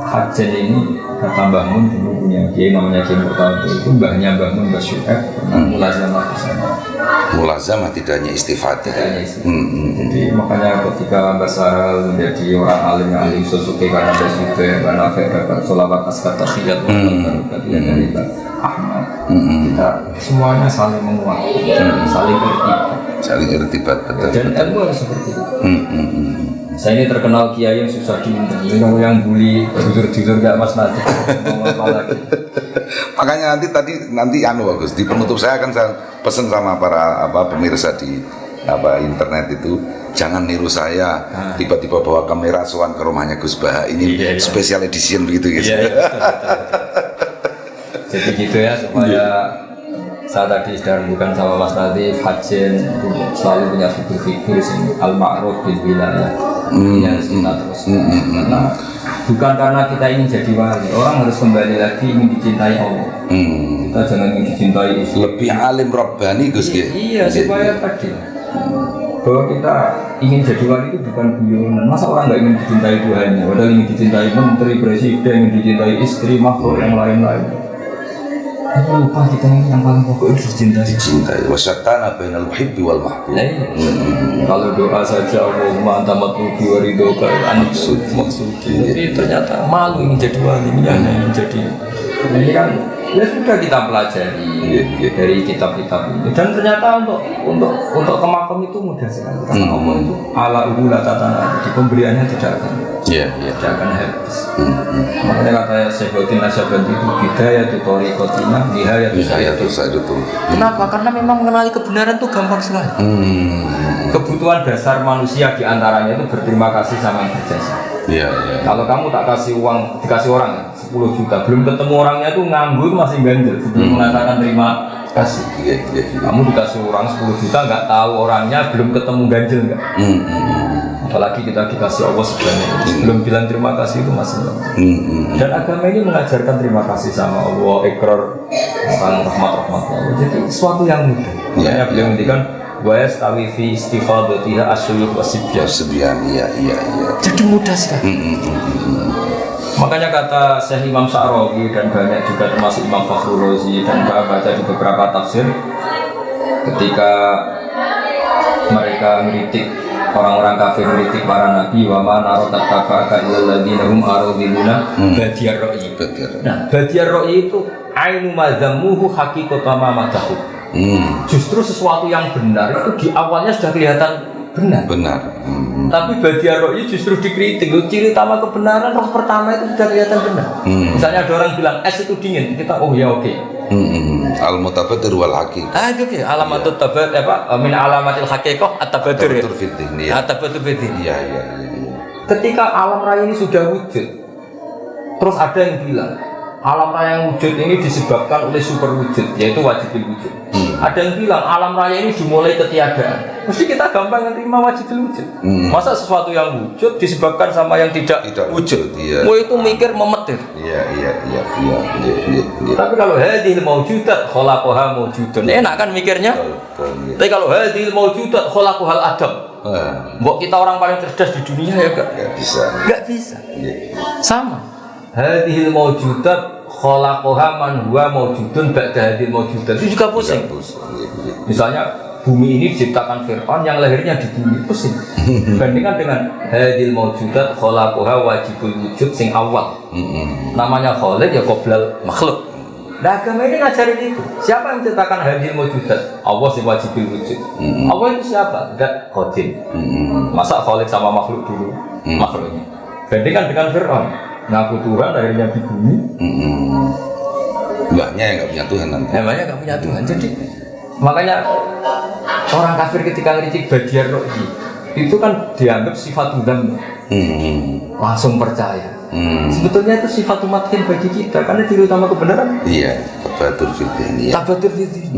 hajjan ini kata Mbah Mun dulu punya kiai namanya Kiai Murtadhi, itu mbahnya Mbah Mun Mbah Syu'aib pernah mulazamah di sana. Mulazamah tidak hanya istifadah. Jadi makanya ketika Mbah Sahal menjadi orang alim yang alim sesuke karena ada juga Mbah Nafi dapat sholawat askat tahiyat dari Mbah Ahmad. Kita semuanya saling menguatkan, saling irtibat. Saling irtibat betul. Dan ilmu harus seperti itu. Saya ini terkenal kiai yang susah diundang. Ini yang bully, jujur gak Mas Najib. Mau apa lagi? Makanya nanti bagus di penutup saya akan saya pesan sama para pemirsa di internet itu jangan niru saya tiba-tiba bawa kamera sowan ke rumahnya Gus Baha ini special edition begitu guys. Jadi gitu ya supaya saya tadi sudah bukan sama Mas Nadif, Hajin selalu punya figur-figur sini al-ma'ruf bil wilayah yang harus kita terus karena bukan karena kita ingin jadi wali, orang harus kembali lagi ingin dicintai Allah. Kita jangan ingin dicintai lebih alim Rabbani Gus. Iya supaya tadi bahwa kita ingin jadi wali itu bukan guyonan. Masa orang nggak ingin dicintai Tuhannya, padahal ingin dicintai menteri, presiden, ingin dicintai istri, makhluk yang lain-lain. Lupa kita yang paling pokok itu dicintai. Wasyatana bainal muhibbi wal mahbub. Kalau doa saja Allahumma anta matlubi wa ridhoka maksudi. Tapi ternyata malu ingin jadi wali, ingin jadi Ini kan ya sudah kita pelajari dari kitab-kitab ini, dan ternyata untuk ke makam itu mudah sekali karena Allah itu ala ubula tatana, di pemberiannya tidak akan habis. Makanya kata Syekhuddin Nasyabandi itu bidaya tutori kotina nihaya itu. Kenapa? Karena memang mengenali kebenaran itu gampang sekali. Kebutuhan dasar manusia diantaranya itu berterima kasih sama yang berjasa. Kalau kamu tak kasih uang, dikasih orang 10 juta, belum ketemu orangnya tuh nganggur masih ganjel sebelum mengatakan terima kasih. Kamu dikasih orang 10 juta nggak tahu orangnya, belum ketemu ganjel nggak? Apalagi kita dikasih Allah sebenarnya, belum bilang terima kasih itu masih nggak. Dan agama ini mengajarkan terima kasih sama Allah, ikrar tentang rahmat Allah. Jadi sesuatu yang mudah. Makanya beliau ngendikan wa yastawi fi istifadatiha asyuyukh wasibyan. Iya. Jadi mudah sekali. Makanya kata Syekh Imam Sya'rawi dan banyak juga termasuk Imam Fakhrul Razi dan baca di beberapa tafsir, ketika mereka meritik orang-orang kafir, meritik para nabi, wa ma narakat tafaka illal ladzina hum aradiluna badiyar ra'yi. Nah, badiyar ra'yi itu ainu madzamuhu haqiqatan ma madahu. Justru sesuatu yang benar itu di awalnya sudah kelihatan benar. Tapi badiar roh justru dikritik. Ciri utama kebenaran roh pertama itu sudah kelihatan benar. Misalnya ada orang bilang es itu dingin, kita oke. Al-mutabadir wal haqiqah. Itu ya alamatut tabat min alamatil haqiqah at-tabadur. At-tabadur fiddin. Iya. Ketika alam raya ini sudah wujud, terus ada yang bilang alam raya yang wujud ini disebabkan oleh super wujud, yaitu wajibul wujud. Ada yang bilang alam raya ini dimulai ketiadaan. Mesti kita gampang menerima wajibul wujud. Masa sesuatu yang wujud disebabkan sama yang tidak wujud? Mau itu mikir memetir. Iya. Tapi kalau hadhil maujudat khalaqaha maujudun, enak kan mikirnya? Tapi kalau hadhil maujudat khalaqahal adam, mbok kita orang paling cerdas di dunia ya enggak bisa. Sama. Hadhil maujudat khalaqaha man huwa maujudun ba'da hadhil maujudat. Itu juga pusing. Misalnya bumi ini diciptakan Fir'aun yang lahirnya di bumi, pusing. Bandingkan dengan hadhil maujudat khalaqaha wajibul wujud sing awal. Namanya khaliq ya qoblal makhluk. Nah, agama ini ngajarin itu. Siapa yang menciptakan hadhil maujudat? Allah sing wajibul wujud. Allah itu siapa? Zat qadim. Masa khaliq sama makhluk dulu? Makhluknya. Bandingkan dengan Fir'aun, ngaku Tuhan akhirnya di bumi. Mbaknya yang nggak punya Tuhan nanti. Mbaknya nggak punya Tuhan. Jadi makanya orang kafir ketika ngeritik badiar rohi itu kan dianggap sifat Tuhan, langsung percaya. Sebetulnya itu sifat umatkin bagi kita karena ciri utama kebenaran. Iya, tabadur fiddin. Tabadur fiddin.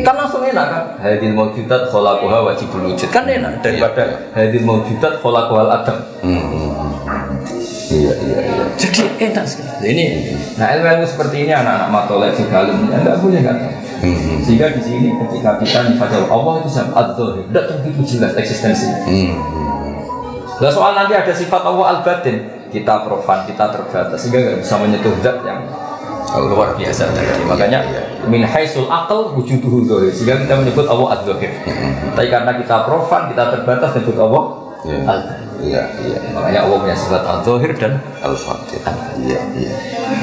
Kan langsung enak kan? Hadil maujudat khalaqaha wajibul wujud. Kan enak daripada hadil maujudat khalaqahal adam. Iya. Jadi enak sekali. Ini, nah ilmu seperti ini anak-anak matolek juga alumni nggak boleh nggak tahu. Sehingga di sini ketika kita pada Allah itu sama ad-dhahir, tidak begitu jelas eksistensinya. Nah soal nanti ada sifat Allah al-batin, kita profan, kita terbatas sehingga nggak bisa menyentuh zat yang luar biasa tadi. Makanya min haisul aql wujuduhu dhahir, sehingga kita menyebut Allah ad-dhahir. Tapi karena kita profan, kita terbatas menyebut Allah al-batin. Iya. Makanya Allah punya sifat al-dhahir dan al-batin. Iya.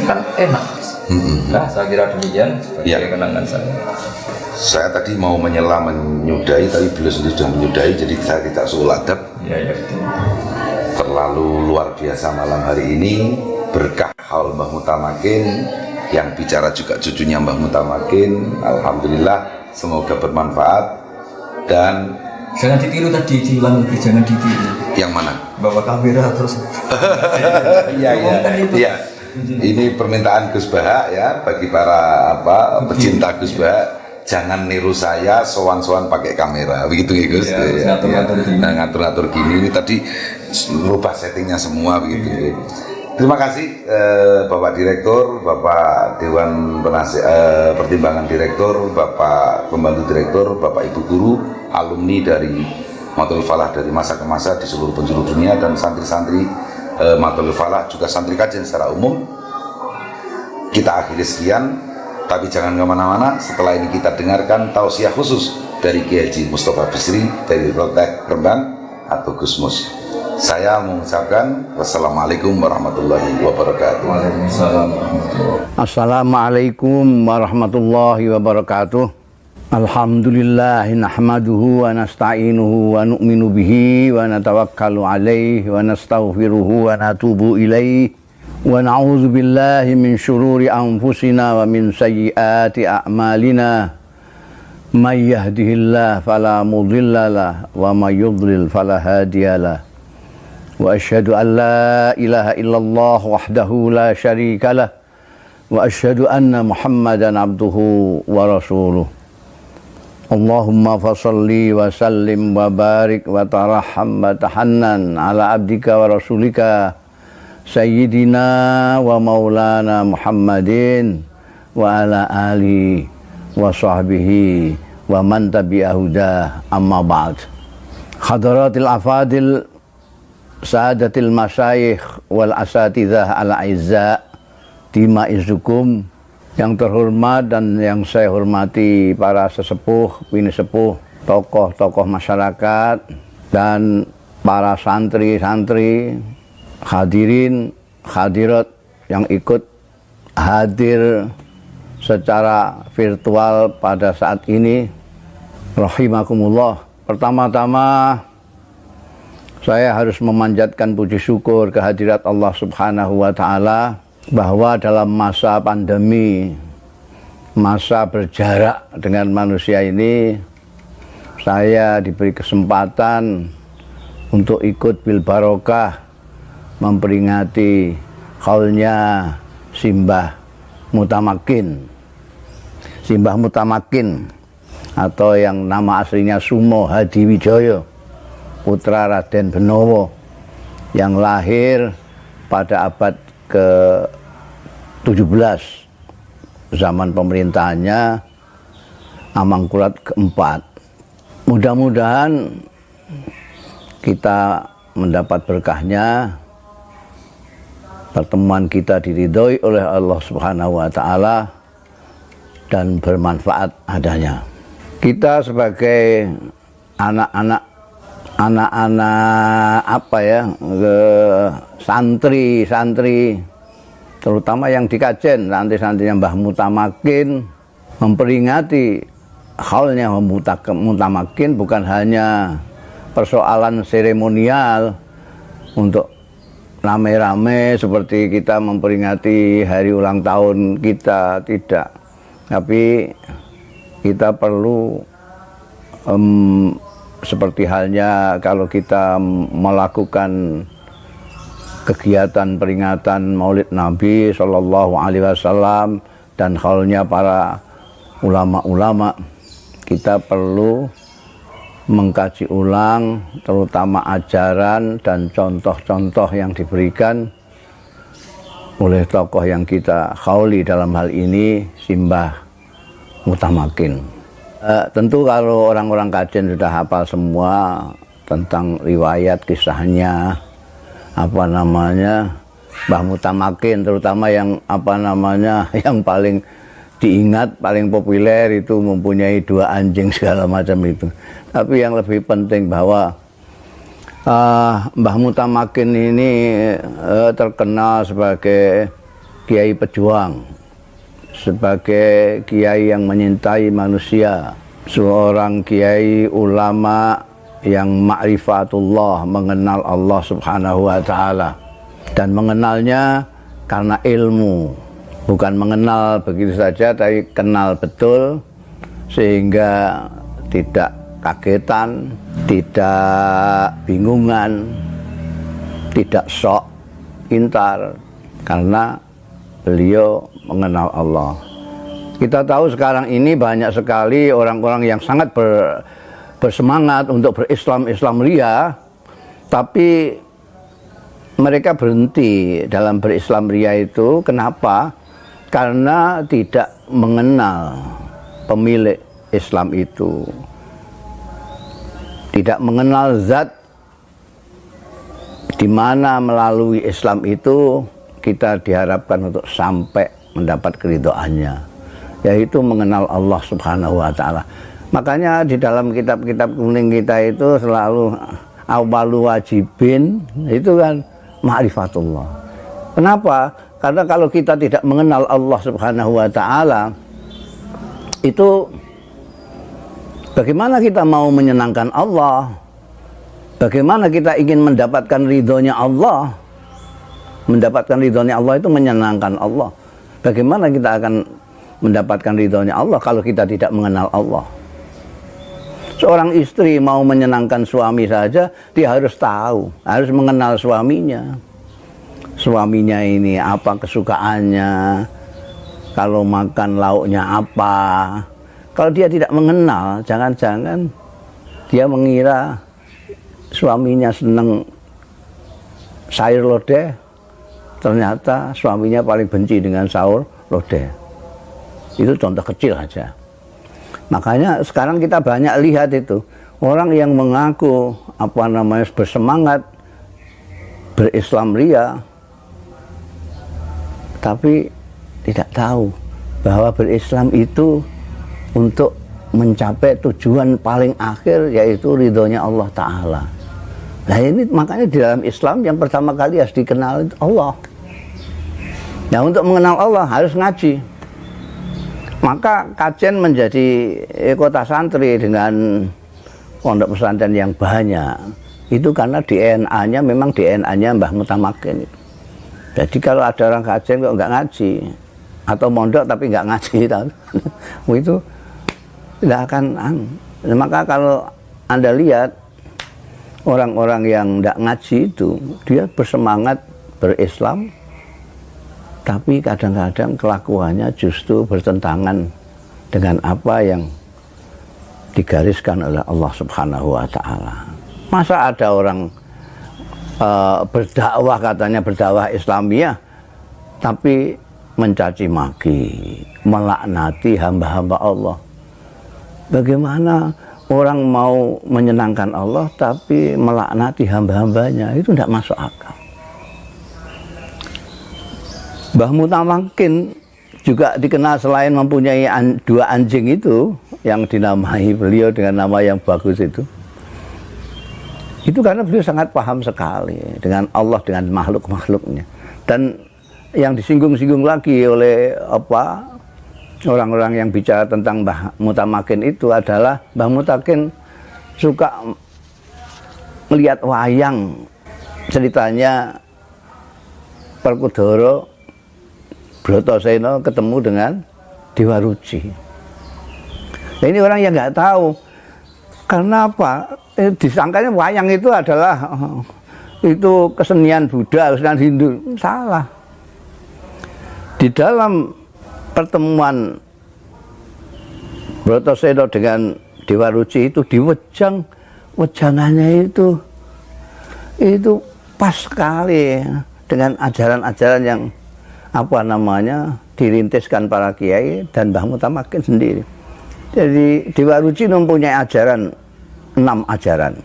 Kan enak. Nah, saya kira demikian sebagai kenangan saya. Saya tadi mau menyela menyudahi, tapi beliau sendiri sudah menyudahi, jadi saya tidak suul adab. Iya. Terlalu luar biasa malam hari ini, berkah haul Mbah Mutamakin, yang bicara juga cucunya Mbah Mutamakin. Alhamdulillah, semoga bermanfaat. Dan jangan ditiru tadi, diulang lebih, jangan ditiru. Yang mana? Bawa kamera terus. Iya. Ini permintaan Gus Baha ya, bagi para pecinta Gus Baha, jangan niru saya sowan-sowan pakai kamera, begitu ya Gus. Ngatur-ngatur gini. Ini tadi merubah settingnya semua begitu. Terima kasih Bapak Direktur, Bapak Dewan Pertimbangan Direktur, Bapak Pembantu Direktur, Bapak Ibu Guru, alumni dari Matul Falah dari masa ke masa di seluruh penjuru dunia, dan santri-santri Matul Falah, juga santri kajian secara umum. Kita akhiri sekian, tapi jangan kemana-mana. Setelah ini kita dengarkan tausiah khusus dari Kiai Haji Mustafa Bisri dari Rotek Rembang atau Gusmus. Saya mengucapkan wassalamualaikum warahmatullahi wabarakatuh. Waalaikumsalam warahmatullahi. Assalamualaikum warahmatullahi wabarakatuh. Alhamdulillah nahmaduhu wa nasta'inuhu wa nu'minu bihi wa natawakkalu alaihi wa nastaghfiruhu wa natubu ilaihi wa na'udzu billahi min syururi anfusina wa min sayyiati a'malina. May yahdihillahu fala mudilla lahu wa may yudlil fala hadiyalah. Wa asyhadu an la ilaha illallah wahdahu la syarika lah wa asyhadu anna Muhammadan abduhu wa rasuluh. Allahumma fasalli wa sallim wa barik wa tarahham wa tahannan ala abdika wa rasulika sayyidina wa maulana Muhammadin wa ala alihi wa sahbihi wa man tabi'ahuda amma ba'd. Hadaratil afadil sadatil masyayikh wal asatidzah al aizza tima izukum, yang terhormat dan yang saya hormati para sesepuh, bini sepuh, tokoh-tokoh masyarakat dan para santri-santri, hadirin hadirat yang ikut hadir secara virtual pada saat ini, rahimakumullah. Pertama-tama saya harus memanjatkan puji syukur kehadirat Allah Subhanahu wa Ta'ala bahwa dalam masa pandemi, masa berjarak dengan manusia ini, saya diberi kesempatan untuk ikut bil barokah memperingati haulnya Simbah Mutamakin. Simbah Mutamakin atau yang nama aslinya Sumo Hadiwijoyo, putra Raden Benowo, yang lahir pada abad ke-17 zaman pemerintahannya Amangkurat keempat. Mudah-mudahan kita mendapat berkahnya, pertemuan kita diridhoi oleh Allah Subhanahu wa Ta'ala dan bermanfaat adanya. Kita sebagai anak-anak santri, terutama yang di Kajen, santri-santrinya Mbah Mutamakin, memperingati haulnya Mutamakin bukan hanya persoalan seremonial untuk rame-rame seperti kita memperingati hari ulang tahun kita, tidak. Tapi kita perlu seperti halnya kalau kita melakukan kegiatan peringatan Maulid Nabi Shallallahu Alaihi Wasallam dan haulnya para ulama-ulama, kita perlu mengkaji ulang terutama ajaran dan contoh-contoh yang diberikan oleh tokoh yang kita hauli, dalam hal ini Simbah Mutamakin. Tentu kalau orang-orang Kajen sudah hafal semua tentang riwayat kisahnya, Mbah Mutamakin, terutama yang yang paling diingat, paling populer itu mempunyai 2 anjing segala macam itu. Tapi yang lebih penting bahwa Mbah Mutamakin ini terkenal sebagai kiai pejuang, sebagai kiai yang menyintai manusia, seorang kiai ulama yang ma'rifatullah, mengenal Allah Subhanahu wa Ta'ala, dan mengenalnya karena ilmu, bukan mengenal begitu saja, tapi kenal betul, sehingga tidak kagetan, tidak bingungan, tidak sok pintar, karena beliau mengenal Allah. Kita tahu sekarang ini banyak sekali orang-orang yang sangat bersemangat untuk berislam ria, tapi mereka berhenti dalam berislam ria itu. Kenapa? Karena tidak mengenal pemilik Islam itu, tidak mengenal zat di mana melalui Islam itu kita diharapkan untuk sampai mendapat keridhaannya, yaitu mengenal Allah Subhanahu wa Ta'ala. Makanya di dalam kitab-kitab kuning kita itu selalu awwalu wajibin itu kan ma'rifatullah. Kenapa? Karena kalau kita tidak mengenal Allah Subhanahu wa taala, itu bagaimana kita mau menyenangkan Allah? Bagaimana kita ingin mendapatkan ridhonya Allah? Mendapatkan ridhonya Allah itu menyenangkan Allah. Bagaimana kita akan mendapatkan ridhonya Allah kalau kita tidak mengenal Allah? Seorang istri mau menyenangkan suami saja, dia harus tahu, harus mengenal suaminya. Suaminya ini apa kesukaannya, kalau makan lauknya apa. Kalau dia tidak mengenal, jangan-jangan dia mengira suaminya senang sayur lodeh, ternyata suaminya paling benci dengan sayur lodeh. Itu contoh kecil aja. Makanya sekarang kita banyak lihat itu orang yang mengaku bersemangat berislam ria, tapi tidak tahu bahwa berislam itu untuk mencapai tujuan paling akhir, yaitu ridhonya Allah Ta'ala. Nah ini makanya di dalam Islam yang pertama kali harus dikenal Allah. Nah untuk mengenal Allah harus ngaji. Maka Kajen menjadi kota santri dengan pondok pesantren yang banyak. Itu karena DNA-nya memang DNA-nya Mbah Mutamakin. Jadi kalau ada orang Kajen kok nggak ngaji, atau mondok tapi nggak ngaji, itu tidak akan. Maka kalau Anda lihat orang-orang yang tidak ngaji itu, dia bersemangat berislam, tapi kadang-kadang kelakuannya justru bertentangan dengan apa yang digariskan oleh Allah Subhanahu wa taala. Masa ada orang berdakwah, katanya berdakwah Islamiyah, tapi mencaci maki, melaknati hamba-hamba Allah. Bagaimana orang mau menyenangkan Allah tapi melaknati hamba-hambanya? Itu tidak masuk akal. Mbah Mutamakin juga dikenal selain mempunyai dua anjing itu yang dinamai beliau dengan nama yang bagus itu karena beliau sangat paham sekali dengan Allah, dengan makhluk-makhluknya. Dan yang disinggung-singgung lagi oleh orang-orang yang bicara tentang Mbah Mutamakin itu adalah Mbah Mutamakin suka melihat wayang. Ceritanya Perkudara Bratasena ketemu dengan Dewa Ruci. Nah, ini orang yang nggak tahu. Karena apa? Disangkanya wayang itu adalah itu kesenian Buddha, kesenian Hindu. Salah. Di dalam pertemuan Bratasena dengan Dewa Ruci itu diwejang, wejangannya itu pas sekali dengan ajaran-ajaran yang dirintiskan para kiai dan Mbah Mutamakin sendiri. Jadi Dewa Ruci mempunyai ajaran 6 ajaran.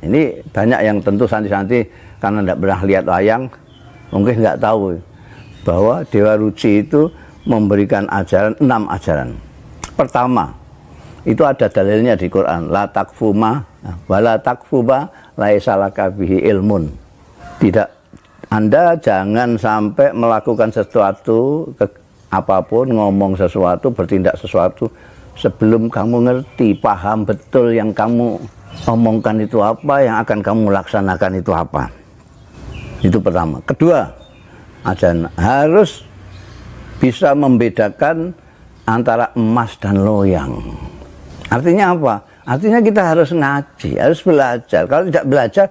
Ini banyak yang tentu santri-santri karena tidak pernah lihat wayang mungkin nggak tahu bahwa Dewa Ruci itu memberikan ajaran 6 ajaran. Pertama, itu ada dalilnya di Quran, la takfuma wala takfuba laisa laka bihi ilmun. Anda jangan sampai melakukan sesuatu apapun, ngomong sesuatu, bertindak sesuatu sebelum kamu ngerti, paham betul yang kamu omongkan itu apa, yang akan kamu laksanakan itu apa. Itu pertama. Kedua, ajaran harus bisa membedakan antara emas dan loyang. Artinya apa? Artinya kita harus ngaji, harus belajar. Kalau tidak belajar,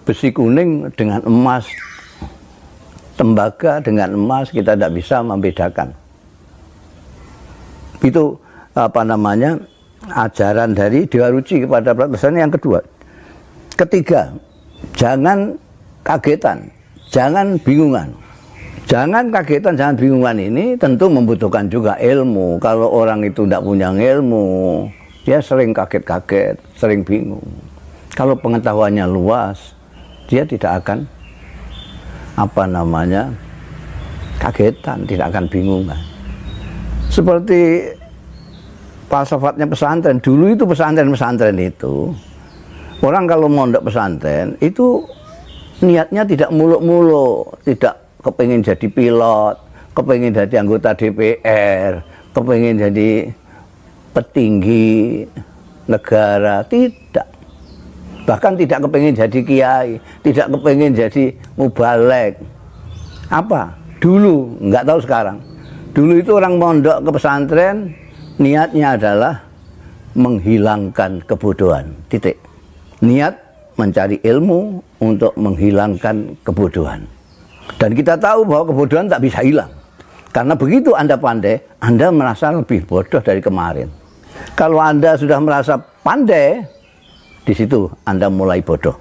besi kuning dengan emas, tembaga dengan emas, kita tidak bisa membedakan. Itu ajaran dari Dewa Ruci kepada Bratasena yang kedua. Ketiga, jangan kagetan, jangan bingungan. Jangan kagetan, jangan bingungan ini tentu membutuhkan juga ilmu. Kalau orang itu tidak punya ilmu, dia sering kaget-kaget, sering bingung. Kalau pengetahuannya luas, dia tidak akan kagetan, tidak akan bingungan. Seperti falsafatnya pesantren. Dulu itu pesantren itu Orang kalau mondok pesantren itu niatnya tidak muluk-muluk, tidak kepingin jadi pilot, kepingin jadi anggota DPR, kepingin jadi petinggi negara, tidak. Bahkan tidak kepingin jadi kiai, tidak kepingin jadi mubalek. Apa? Dulu, nggak tahu sekarang. Dulu itu orang mondok ke pesantren, niatnya adalah menghilangkan kebodohan, titik. Niat mencari ilmu untuk menghilangkan kebodohan. Dan kita tahu bahwa kebodohan tak bisa hilang. Karena begitu Anda pandai, Anda merasa lebih bodoh dari kemarin. Kalau Anda sudah merasa pandai, di situ Anda mulai bodoh.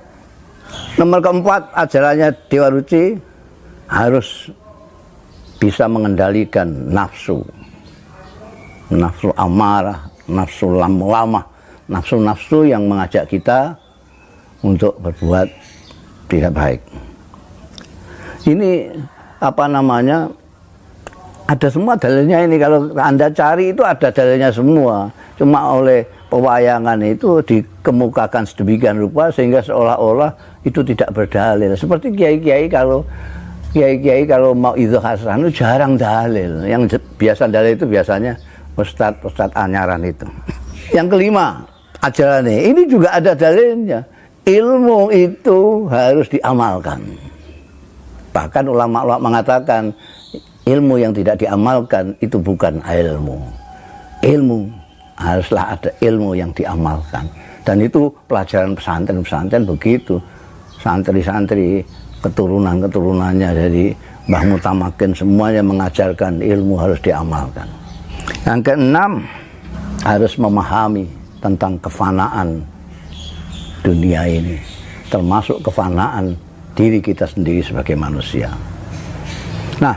Nomor keempat, ajarannya Dewa Ruci harus bisa mengendalikan nafsu. Nafsu amarah, nafsu lamah, nafsu-nafsu yang mengajak kita untuk berbuat tidak baik. Ini apa namanya? Ada semua dalilnya ini, kalau Anda cari itu ada dalilnya semua. Cuma oleh pewayangan itu dikemukakan sedemikian rupa sehingga seolah-olah itu tidak berdalil. Seperti kiai-kiai kalau mau idhah hasan itu jarang dalil. Yang biasa dalil itu biasanya ustadz anyaran itu. Yang kelima, ajaran ini juga ada dalilnya. Ilmu itu harus diamalkan. Bahkan ulama-ulama mengatakan ilmu yang tidak diamalkan itu bukan ilmu. Ilmu haruslah ada ilmu yang diamalkan. Dan itu pelajaran pesantren begitu. Santri-santri, keturunan-keturunannya dari Mbah Mutamakin semuanya mengajarkan ilmu harus diamalkan. Yang keenam, harus memahami tentang kefanaan dunia ini, termasuk kefanaan diri kita sendiri sebagai manusia. Nah,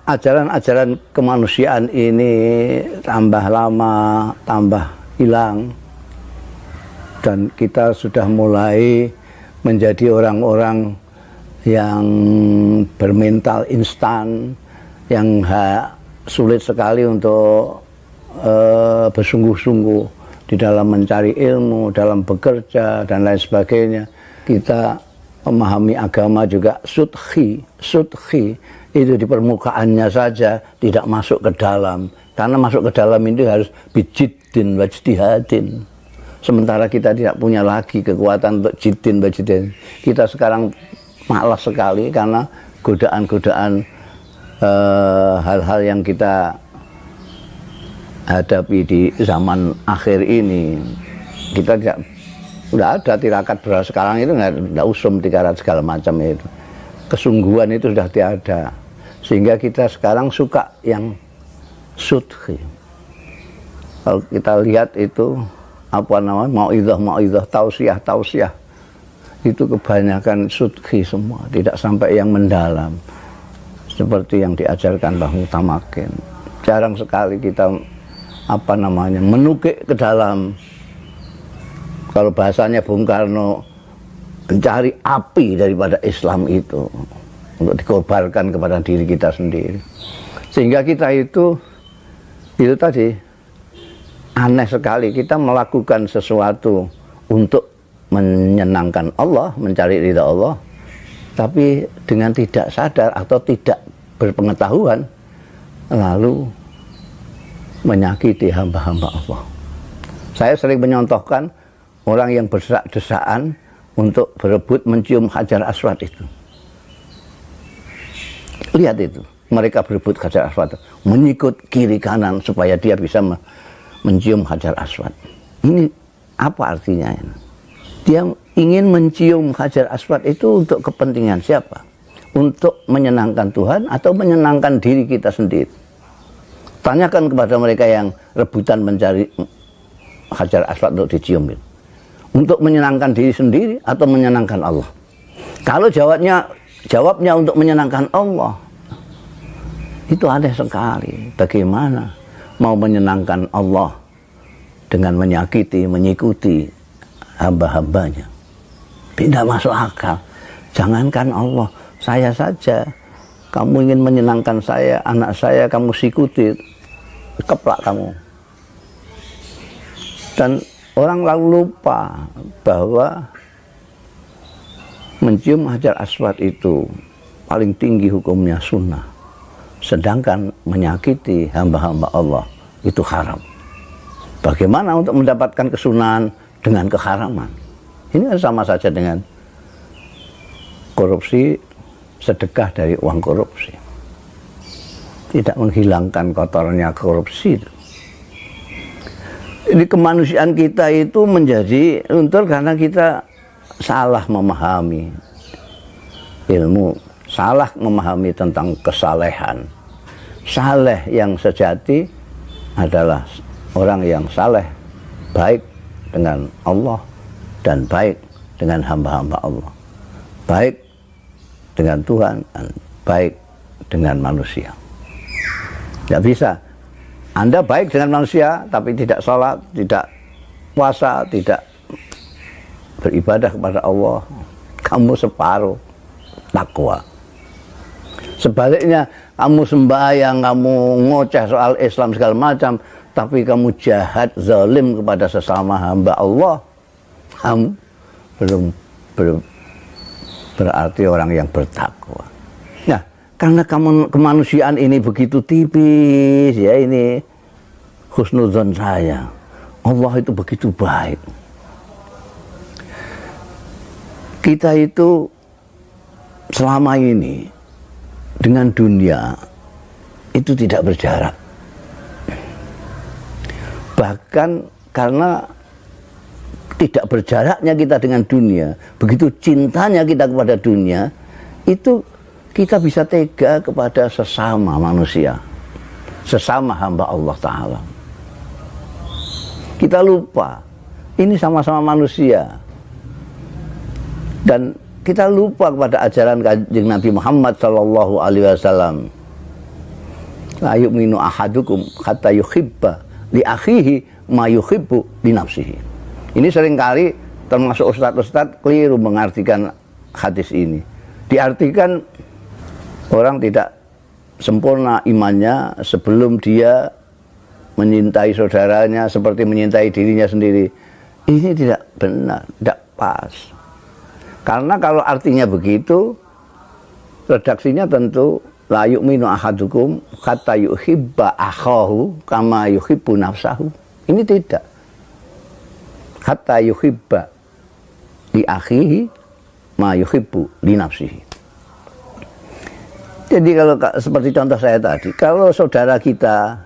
ajaran-ajaran kemanusiaan ini tambah lama, tambah hilang, dan kita sudah mulai menjadi orang-orang yang bermental instan, yang sulit sekali untuk bersungguh-sungguh di dalam mencari ilmu, dalam bekerja, dan lain sebagainya. Kita memahami agama juga sudhi itu di permukaannya saja, tidak masuk ke dalam. Karena masuk ke dalam itu harus bijiddin wajdihadin. Sementara kita tidak punya lagi kekuatan untuk jiddin wajdihadin. Kita sekarang malas sekali karena godaan-godaan hal-hal yang kita hadapi di zaman akhir ini. Kita tidak, udah ada tirakat beras sekarang itu nggak usum tirakat segala macam itu. Kesungguhan itu sudah tiada, sehingga kita sekarang suka yang sudhi. Kalau kita lihat itu apa namanya, mauidhah, tausiah itu kebanyakan sudhi semua, tidak sampai yang mendalam seperti yang diajarkan Mbah Mutamakin. Jarang sekali kita apa namanya menukik ke dalam. Kalau bahasanya Bung Karno, mencari api daripada Islam itu untuk dikorbankan kepada diri kita sendiri, sehingga kita itu tadi aneh sekali. Kita melakukan sesuatu untuk menyenangkan Allah, mencari ridha Allah, tapi dengan tidak sadar atau tidak berpengetahuan lalu menyakiti hamba-hamba Allah. Saya sering menyontohkan orang yang berdesak-desakan untuk berebut mencium Hajar Aswad itu. Lihat itu, mereka berebut Hajar Aswad, menyikut kiri kanan supaya dia bisa mencium Hajar Aswad. Ini apa artinya? Dia ingin mencium Hajar Aswad itu untuk kepentingan siapa? Untuk menyenangkan Tuhan atau menyenangkan diri kita sendiri? Tanyakan kepada mereka yang rebutan mencari Hajar Aswad untuk dicium. Untuk menyenangkan diri sendiri atau menyenangkan Allah? Kalau jawabnya untuk menyenangkan Allah, itu aneh sekali. Bagaimana mau menyenangkan Allah dengan menyakiti, mengikuti hamba-hambanya? Tidak masuk akal. Jangankan Allah, saya saja. Kamu ingin menyenangkan saya, anak saya, kamu sikuti, keplak kamu. Dan orang lalu lupa bahwa mencium Hajar Aswad itu paling tinggi hukumnya sunnah, sedangkan menyakiti hamba-hamba Allah itu haram. Bagaimana untuk mendapatkan kesunahan dengan keharaman? Ini kan sama saja dengan korupsi, sedekah dari uang korupsi. Tidak menghilangkan kotorannya korupsi. Ini kemanusiaan kita itu menjadi luntur karena kita salah memahami ilmu, salah memahami tentang kesalehan. Saleh yang sejati adalah orang yang saleh, baik dengan Allah dan baik dengan hamba-hamba Allah, baik dengan Tuhan dan baik dengan manusia. Tidak bisa Anda baik dengan manusia tapi tidak sholat, tidak puasa, tidak beribadah kepada Allah, kamu separuh takwa. Sebaliknya, kamu sembahyang, kamu ngoceh soal Islam segala macam, tapi kamu jahat, zalim kepada sesama hamba Allah, kamu belum berarti orang yang bertakwa. Nah, karena kemanusiaan ini begitu tipis, ya ini husnudzon saya, Allah itu begitu baik. Kita itu selama ini dengan dunia itu tidak berjarak. Bahkan karena tidak berjaraknya kita dengan dunia, begitu cintanya kita kepada dunia, itu kita bisa tega kepada sesama manusia, sesama hamba Allah Ta'ala. Kita lupa, ini sama-sama manusia. Dan kita lupa kepada ajaran Kanjeng Nabi Muhammad sallallahu alaihi wasallam. La yu'minu ahadukum hatta yuhibba li akhihi ma yuhibbu li nafsihi. Ini seringkali termasuk ustadz-ustadz keliru mengartikan hadis ini. Diartikan orang tidak sempurna imannya sebelum dia menyintai saudaranya seperti menyintai dirinya sendiri. Ini tidak benar, tidak pas. Karena kalau artinya begitu, redaksinya tentu la yu'minu ahadukum hatta yuhibba akhahu kama yuhibbu nafsahu. Ini tidak. Hatta yuhibba li akhihi ma yuhibbu li nafsihi. Jadi kalau seperti contoh saya tadi, kalau saudara kita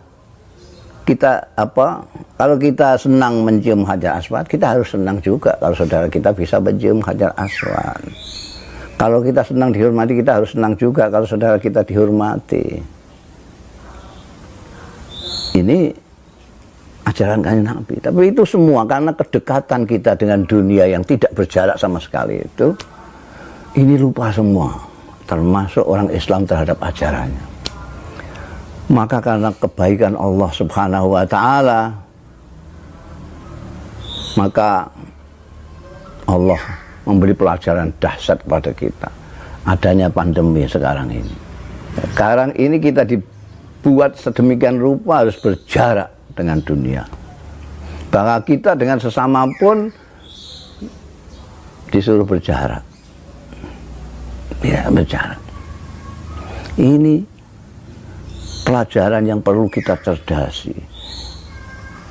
kalau kita senang mencium Hajar Aswad, kita harus senang juga kalau saudara kita bisa mencium Hajar Aswad. Kalau kita senang dihormati, kita harus senang juga kalau saudara kita dihormati. Ini ajaran Kanjeng Nabi. Tapi itu semua karena kedekatan kita dengan dunia yang tidak berjarak sama sekali itu, ini lupa semua, termasuk orang Islam terhadap ajarannya. Maka karena kebaikan Allah Subhanahu wa Ta'ala, maka Allah memberi pelajaran dahsyat kepada kita. Adanya pandemi sekarang ini. Sekarang ini kita dibuat sedemikian rupa harus berjarak dengan dunia. Bahkan kita dengan sesama pun disuruh berjarak. Ya, berjarak. Ini pelajaran yang perlu kita cerdasi.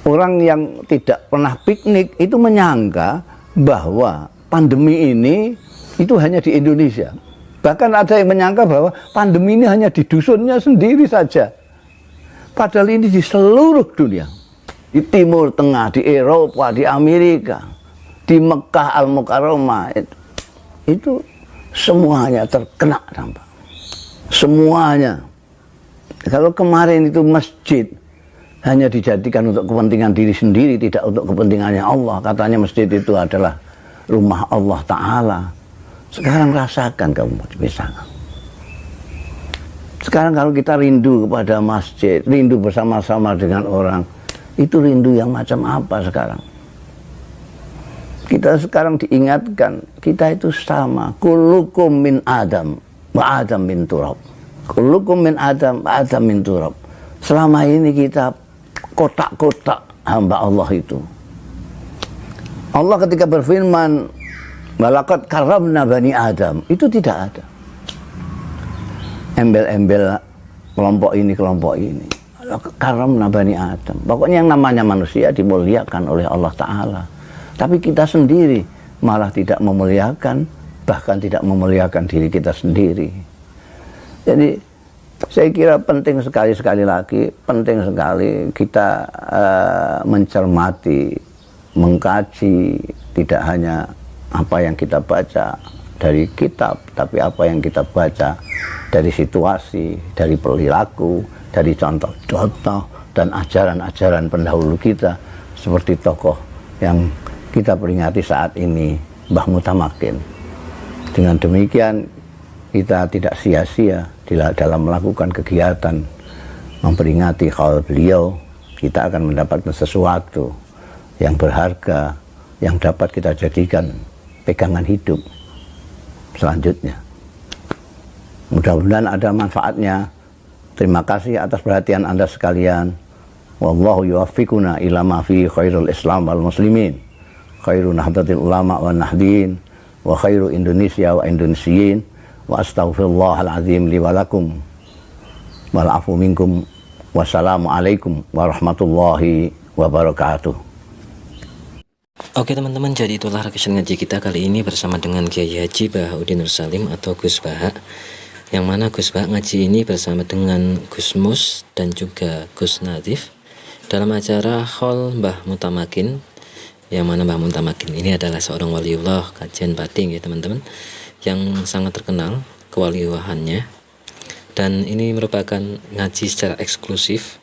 Orang yang tidak pernah piknik itu menyangka bahwa pandemi ini itu hanya di Indonesia. Bahkan ada yang menyangka bahwa pandemi ini hanya di dusunnya sendiri saja. Padahal ini di seluruh dunia. Di Timur Tengah, di Eropa, di Amerika, di Mekah Al-Mukarramah. Itu semuanya terkena dampak. Semuanya. Kalau kemarin itu masjid hanya dijadikan untuk kepentingan diri sendiri, tidak untuk kepentingannya Allah. Katanya masjid itu adalah rumah Allah Ta'ala. Sekarang rasakan kamu bisa. Sekarang kalau kita rindu kepada masjid, rindu bersama-sama dengan orang, itu rindu yang macam apa sekarang? Kita sekarang diingatkan, kita itu sama. Kullukum min Adam, wa Adam min turab. Kullukum min Adam, wa Adam min turab. Selama ini kita kotak-kotak hamba Allah itu. Allah ketika berfirman, walaqad karramna bani Adam, itu tidak ada embel-embel kelompok ini kelompok ini. Karramna bani Adam, pokoknya yang namanya manusia dimuliakan oleh Allah Ta'ala. Tapi kita sendiri malah tidak memuliakan, bahkan tidak memuliakan diri kita sendiri. Jadi saya kira penting sekali lagi, penting sekali kita mencermati, mengkaji tidak hanya apa yang kita baca dari kitab, tapi apa yang kita baca dari situasi, dari perilaku, dari contoh-contoh dan ajaran-ajaran pendahulu kita, seperti tokoh yang kita peringati saat ini, Mbah Mutamakin. Dengan demikian kita tidak sia-sia dalam melakukan kegiatan memperingati haul beliau. Kita akan mendapatkan sesuatu yang berharga, yang dapat kita jadikan pegangan hidup selanjutnya. Mudah-mudahan ada manfaatnya. Terima kasih atas perhatian Anda sekalian. Wallahu yuwaffiquna ila ma fi khairul Islam wal muslimin, khairu nahdlatil ulama wa nahdin, wa khairu Indonesia wa Indonesiyin, wa astaghfirullahal azim li wa lakum wal afu minkum. Wassalamualaikum warahmatullahi wabarakatuh. Oke teman-teman, jadi itulah rekaman ngaji kita kali ini bersama dengan Kiai Haji Bahaudin Nur Salim atau Gus Baha, yang mana Gus Baha ngaji ini bersama dengan Gus Mus dan juga Gus Nadif dalam acara Haul Mbah Mutamakin, yang mana Mbah Mutamakin ini adalah seorang waliullah kajian Pating ya teman-teman, yang sangat terkenal kewaliullahannya. Dan ini merupakan ngaji secara eksklusif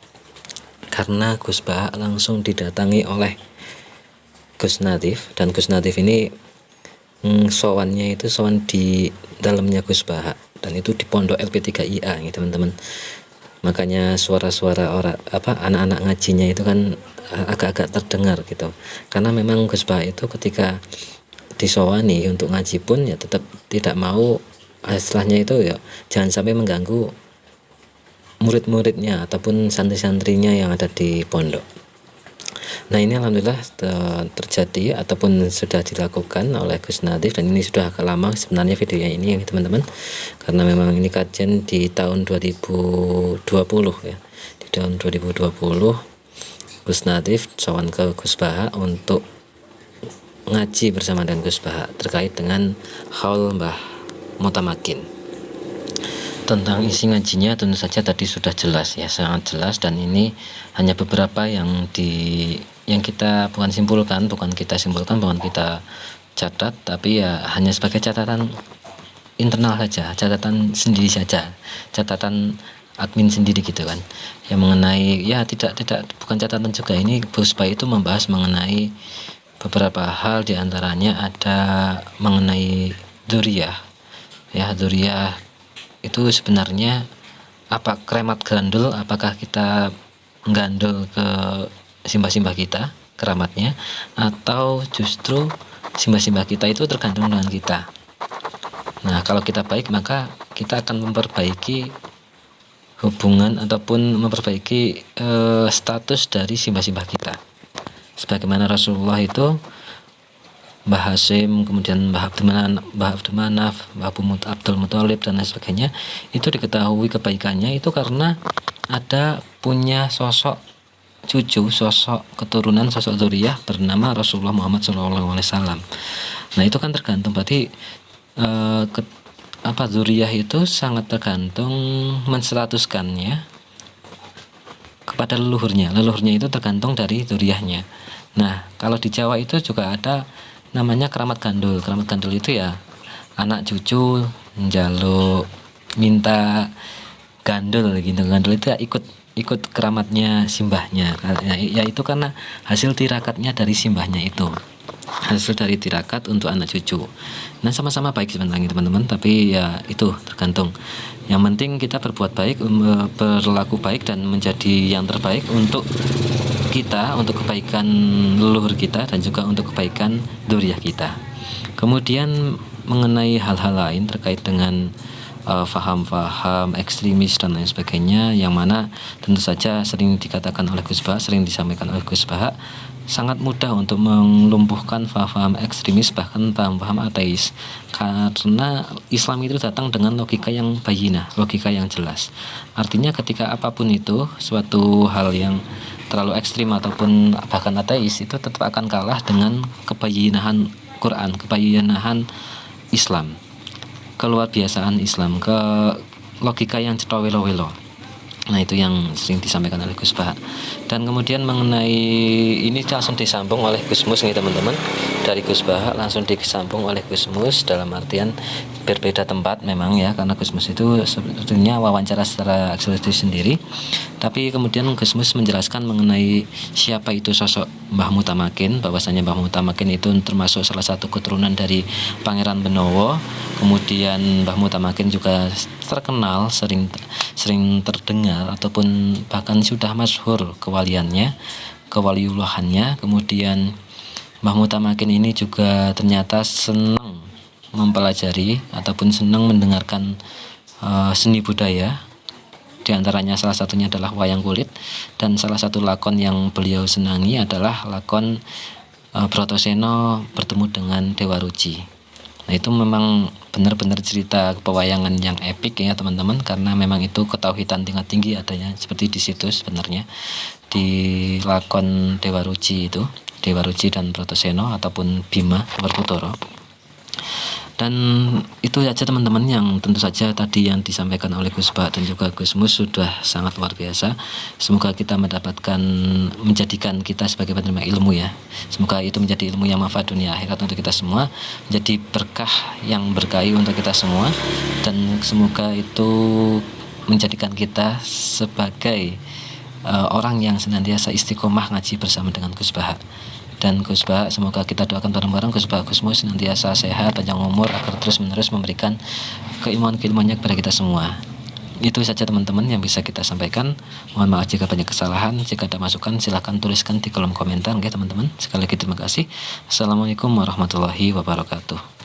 karena Gus Baha langsung didatangi oleh Gus Nadif, dan Gus Nadif ini sowannya itu sowan di dalamnya Gus Baha, dan itu di pondok LP3IA ya teman-teman. Makanya suara-suara anak-anak ngajinya itu kan agak-agak terdengar gitu, karena memang Gus Baha itu ketika disowani untuk ngaji pun ya tetap tidak mau istilahnya itu ya jangan sampai mengganggu murid-muridnya ataupun santri-santrinya yang ada di pondok. Nah ini alhamdulillah terjadi ataupun sudah dilakukan oleh Gus Nadif, dan ini sudah agak lama sebenarnya videonya ini ya teman-teman, karena memang ini kajian di tahun 2020 ya. Di tahun 2020 Gus Nadif sowan ke Gus Baha untuk ngaji bersama dengan Gus Baha terkait dengan haul Mbah Mutamakin. Tentang isi ngajinya tentu saja tadi sudah jelas ya, sangat jelas, dan ini hanya beberapa yang kita bukan kita simpulkan, bukan kita catat, tapi ya hanya sebagai catatan internal saja, catatan sendiri saja, catatan admin sendiri gitu kan, yang mengenai ya tidak bukan catatan juga, ini Gus Baha itu membahas mengenai beberapa hal, diantaranya ada mengenai dzurriyah ya. Dzurriyah itu sebenarnya apa, keramat gandul, apakah kita menggandul ke simbah-simbah kita keramatnya, atau justru simbah-simbah kita itu tergantung dengan kita. Nah kalau kita baik maka kita akan memperbaiki hubungan ataupun memperbaiki status dari simbah-simbah kita, sebagaimana Rasulullah itu Mbah Hasyim, kemudian Mbah Abdul Manaf, Mbah Abdul Muthalib dan lain sebagainya, itu diketahui kebaikannya itu karena ada punya sosok cucu, sosok keturunan, sosok dzurriyah bernama Rasulullah Muhammad SAW. Nah itu kan tergantung, berarti dzurriyah itu sangat tergantung menstatuskannya kepada leluhurnya itu tergantung dari dzurriyahnya. Nah kalau di Jawa itu juga ada namanya keramat gandul. Keramat gandul itu ya anak cucu njaluk minta gandul gitu. Gandul itu ya ikut keramatnya simbahnya. Ya itu karena hasil tirakatnya dari simbahnya itu. Hasil dari tirakat untuk anak cucu. Nah sama-sama baik sebenarnya teman-teman, tapi ya itu tergantung. Yang penting kita berbuat baik, berlaku baik dan menjadi yang terbaik untuk kita, untuk kebaikan leluhur kita dan juga untuk kebaikan dzurriyah kita. Kemudian mengenai hal-hal lain terkait dengan faham-faham ekstremis dan lain sebagainya, yang mana tentu saja sering dikatakan oleh Gus Bahak, sering disampaikan oleh Gus Bahak, sangat mudah untuk melumpuhkan paham-paham ekstremis, bahkan paham-paham ateis, karena Islam itu datang dengan logika yang bayinah, logika yang jelas. Artinya ketika apapun itu, suatu hal yang terlalu ekstrim ataupun bahkan ateis, itu tetap akan kalah dengan kebayinahan Quran, kebayinahan Islam, keluar biasaan Islam, ke logika yang cetowelo-welo. Nah, itu yang sering disampaikan oleh Gus Bahak. Dan kemudian mengenai ini langsung disambung oleh Gus Mus nih teman-teman. Dari Gus Bahak langsung disambung oleh Gus Mus, dalam artian berbeda tempat memang ya, karena Gus Mus itu sebetulnya wawancara secara eksklusif sendiri. Tapi kemudian Gus Mus menjelaskan mengenai siapa itu sosok Mbah Mutamakin, bahwasanya Mbah Mutamakin itu termasuk salah satu keturunan dari Pangeran Benowo. Kemudian Mbah Mutamakin juga terkenal, sering terdengar ataupun bahkan sudah masyhur kewaliannya, kewaliullahannya. Kemudian Mbah Mutamakin ini juga ternyata senang mempelajari ataupun senang mendengarkan seni budaya. Di antaranya salah satunya adalah wayang kulit, dan salah satu lakon yang beliau senangi adalah lakon Brotoseno bertemu dengan Dewa Ruci. Nah, itu memang benar-benar cerita pewayangan yang epik ya teman-teman, karena memang itu ketauhidan tingkat tinggi adanya seperti di situ sebenarnya, di lakon Dewa Ruci itu, Dewa Ruci dan Brotoseno ataupun Bima Werkudara. Dan itu saja teman-teman yang tentu saja tadi yang disampaikan oleh Gus Bahak dan juga Gus Mus sudah sangat luar biasa. Semoga kita menjadikan kita sebagai penerima ilmu ya. Semoga itu menjadi ilmu yang manfaat dunia akhirat untuk kita semua, menjadi berkah yang berkahi untuk kita semua, dan semoga itu menjadikan kita sebagai orang yang senantiasa istiqomah ngaji bersama dengan Gus Bahak. Dan Gus Bahak, semoga kita doakan bareng-bareng Gus Bahak Gus Mus senantiasa sehat, panjang umur, agar terus-menerus memberikan keilmuan-keilmuannya kepada kita semua. Itu saja teman-teman yang bisa kita sampaikan. Mohon maaf jika banyak kesalahan. Jika ada masukan silahkan tuliskan di kolom komentar ya teman-teman. Sekali lagi terima kasih. Assalamualaikum warahmatullahi wabarakatuh.